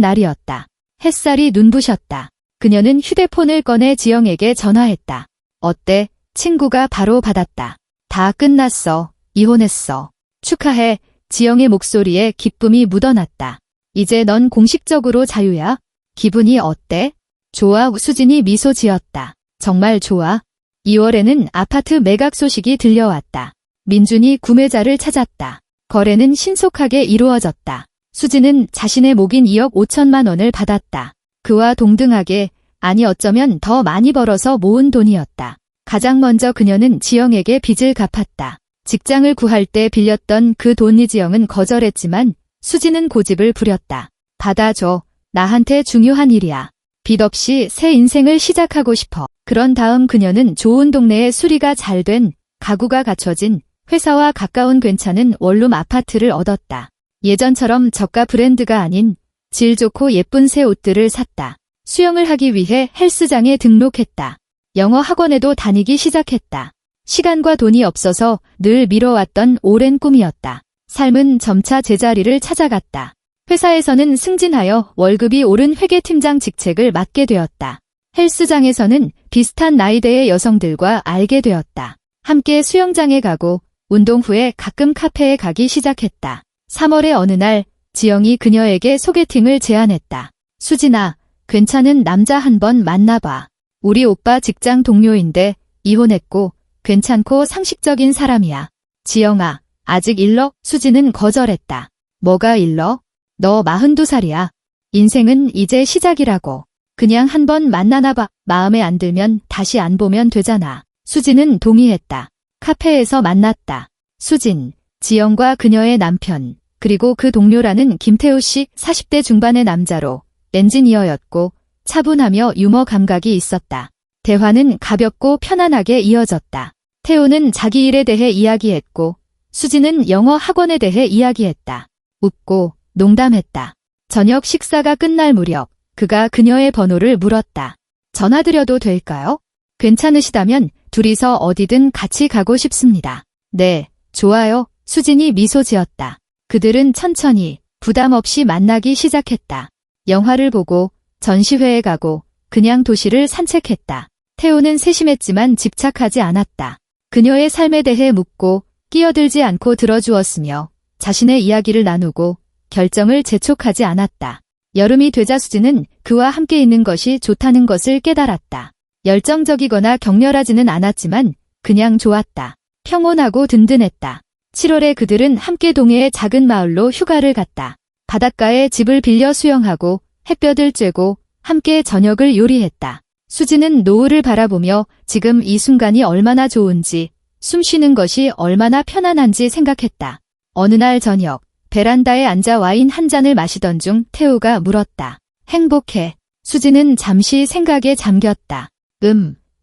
날이었다. 햇살이 눈부셨다. 그녀는 휴대폰을 꺼내 지영에게 전화했다. 어때? 친구가 바로 받았다. 다 끝났어. 이혼했어. 축하해. 지영의 목소리에 기쁨이 묻어났다. 이제 넌 공식적으로 자유야. 기분이 어때? 좋아. 수진이 미소 지었다. 정말 좋아. 2월에는 아파트 매각 소식이 들려왔다. 민준이 구매자를 찾았다. 거래는 신속하게 이루어졌다. 수지는 자신의 목인 2억 5천만 원을 받았다. 그와 동등하게, 아니 어쩌면 더 많이 벌어서 모은 돈이었다. 가장 먼저 그녀는 지영에게 빚을 갚았다. 직장을 구할 때 빌렸던 그 돈이 지영은 거절했지만 수지는 고집을 부렸다. 받아줘. 나한테 중요한 일이야. 빚 없이 새 인생을 시작하고 싶어. 그런 다음 그녀는 좋은 동네에 수리가 잘 된, 가구가 갖춰진, 회사와 가까운 괜찮은 원룸 아파트를 얻었다. 예전처럼 저가 브랜드가 아닌 질 좋고 예쁜 새 옷들을 샀다. 수영을 하기 위해 헬스장에 등록했다. 영어 학원에도 다니기 시작했다. 시간과 돈이 없어서 늘 미뤄왔던 오랜 꿈이었다. 삶은 점차 제자리를 찾아갔다. 회사에서는 승진하여 월급이 오른 회계팀장 직책을 맡게 되었다. 헬스장에서는 비슷한 나이대의 여성들과 알게 되었다. 함께 수영장에 가고 운동 후에 가끔 카페에 가기 시작했다. 3월의 어느 날 지영이 그녀에게 소개팅을 제안했다. 수진아, 괜찮은 남자 한번 만나봐. 우리 오빠 직장 동료인데 이혼했고 괜찮고 상식적인 사람이야. 지영아, 아직 일러? 수진은 거절했다. 뭐가 일러? 너 42살이야. 인생은 이제 시작이라고. 그냥 한번 만나나 봐. 마음에 안 들면 다시 안 보면 되잖아. 수진은 동의했다. 카페에서 만났다. 수진, 지영과 그녀의 남편, 그리고 그 동료라는 김태우 씨 40대 중반의 남자로 엔지니어였고 차분하며 유머 감각이 있었다. 대화는 가볍고 편안하게 이어졌다. 태우는 자기 일에 대해 이야기했고 수진은 영어 학원에 대해 이야기했다. 웃고 농담했다. 저녁 식사가 끝날 무렵 그가 그녀의 번호를 물었다. 전화드려도 될까요? 괜찮으시다면 둘이서 어디든 같이 가고 싶습니다. 네, 좋아요. 수진이 미소 지었다. 그들은 천천히 부담 없이 만나기 시작했다. 영화를 보고 전시회에 가고 그냥 도시를 산책했다. 태우는 세심했지만 집착하지 않았다. 그녀의 삶에 대해 묻고 끼어들지 않고 들어주었으며 자신의 이야기를 나누고 결정을 재촉하지 않았다. 여름이 되자 수지는 그와 함께 있는 것이 좋다는 것을 깨달았다. 열정적이거나 격렬하지는 않았지만 그냥 좋았다. 평온하고 든든했다. 7월에 그들은 함께 동해의 작은 마을로 휴가를 갔다. 바닷가에 집을 빌려 수영하고 햇볕을 쬐고 함께 저녁을 요리했다. 수지는 노을을 바라보며 지금 이 순간이 얼마나 좋은지, 숨 쉬는 것이 얼마나 편안한지 생각했다. 어느 날 저녁, 베란다에 앉아 와인 한 잔을 마시던 중 태우가 물었다. 행복해. 수지는 잠시 생각에 잠겼다.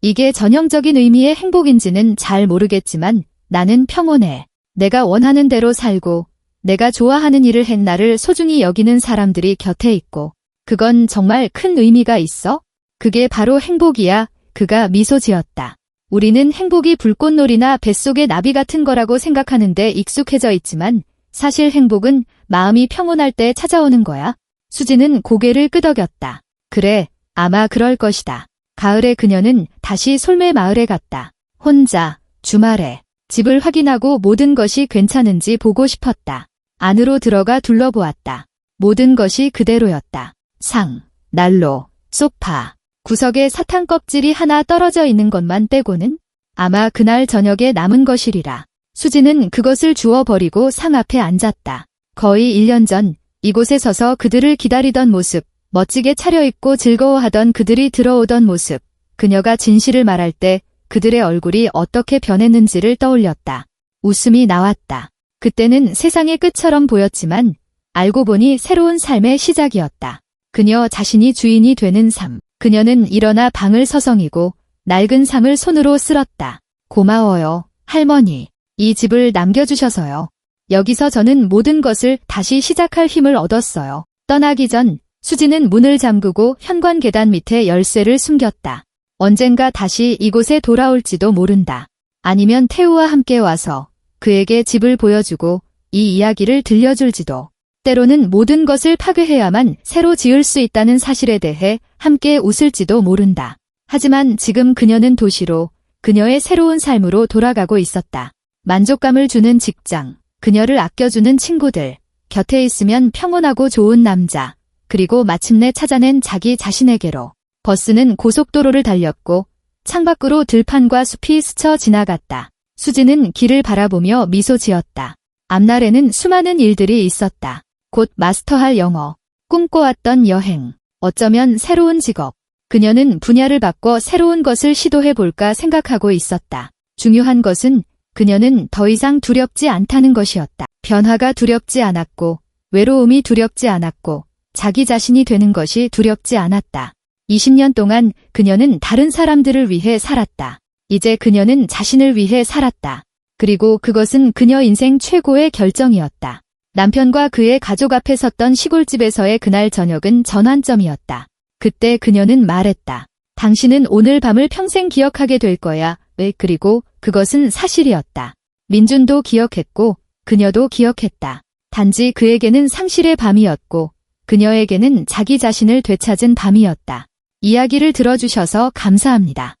이게 전형적인 의미의 행복인지는 잘 모르겠지만 나는 평온해. 내가 원하는 대로 살고 내가 좋아하는 일을 해 나를 소중히 여기는 사람들이 곁에 있고 그건 정말 큰 의미가 있어? 그게 바로 행복이야. 그가 미소 지었다. 우리는 행복이 불꽃놀이나 뱃속의 나비 같은 거라고 생각하는데 익숙해져 있지만 사실 행복은 마음이 평온할 때 찾아오는 거야. 수지는 고개를 끄덕였다. 그래, 아마 그럴 것이다. 가을에 그녀는 다시 솔매 마을에 갔다. 혼자, 주말에. 집을 확인하고 모든 것이 괜찮은지 보고 싶었다. 안으로 들어가 둘러보았다. 모든 것이 그대로였다. 상, 난로, 소파, 구석에 사탕 껍질이 하나 떨어져 있는 것만 빼고는 아마 그날 저녁에 남은 것이리라. 수지는 그것을 주워버리고 상 앞에 앉았다. 거의 1년 전 이곳에 서서 그들을 기다리던 모습, 멋지게 차려입고 즐거워하던 그들이 들어오던 모습, 그녀가 진실을 말할 때 그들의 얼굴이 어떻게 변했는지를 떠올렸다. 웃음이 나왔다. 그때는 세상의 끝처럼 보였지만 알고 보니 새로운 삶의 시작이었다. 그녀 자신이 주인이 되는 삶. 그녀는 일어나 방을 서성이고 낡은 상을 손으로 쓸었다. 고마워요, 할머니. 이 집을 남겨주셔서요. 여기서 저는 모든 것을 다시 시작할 힘을 얻었어요. 떠나기 전 수지는 문을 잠그고 현관 계단 밑에 열쇠를 숨겼다. 언젠가 다시 이곳에 돌아올지도 모른다. 아니면 태우와 함께 와서 그에게 집을 보여주고 이 이야기를 들려줄지도. 때로는 모든 것을 파괴해야만 새로 지을 수 있다는 사실에 대해 함께 웃을지도 모른다. 하지만 지금 그녀는 도시로, 그녀의 새로운 삶으로 돌아가고 있었다. 만족감을 주는 직장, 그녀를 아껴주는 친구들, 곁에 있으면 평온하고 좋은 남자, 그리고 마침내 찾아낸 자기 자신에게로. 버스는 고속도로를 달렸고 창밖으로 들판과 숲이 스쳐 지나갔다. 수지는 길을 바라보며 미소 지었다. 앞날에는 수많은 일들이 있었다. 곧 마스터할 영어, 꿈꿔왔던 여행, 어쩌면 새로운 직업. 그녀는 분야를 바꿔 새로운 것을 시도해볼까 생각하고 있었다. 중요한 것은 그녀는 더 이상 두렵지 않다는 것이었다. 변화가 두렵지 않았고, 외로움이 두렵지 않았고, 자기 자신이 되는 것이 두렵지 않았다. 20년 동안 그녀는 다른 사람들을 위해 살았다. 이제 그녀는 자신을 위해 살았다. 그리고 그것은 그녀 인생 최고의 결정이었다. 남편과 그의 가족 앞에 섰던 시골집에서의 그날 저녁은 전환점이었다. 그때 그녀는 말했다. 당신은 오늘 밤을 평생 기억하게 될 거야. 왜? 그리고 그것은 사실이었다. 민준도 기억했고 그녀도 기억했다. 단지 그에게는 상실의 밤이었고 그녀에게는 자기 자신을 되찾은 밤이었다. 이야기를 들어주셔서 감사합니다.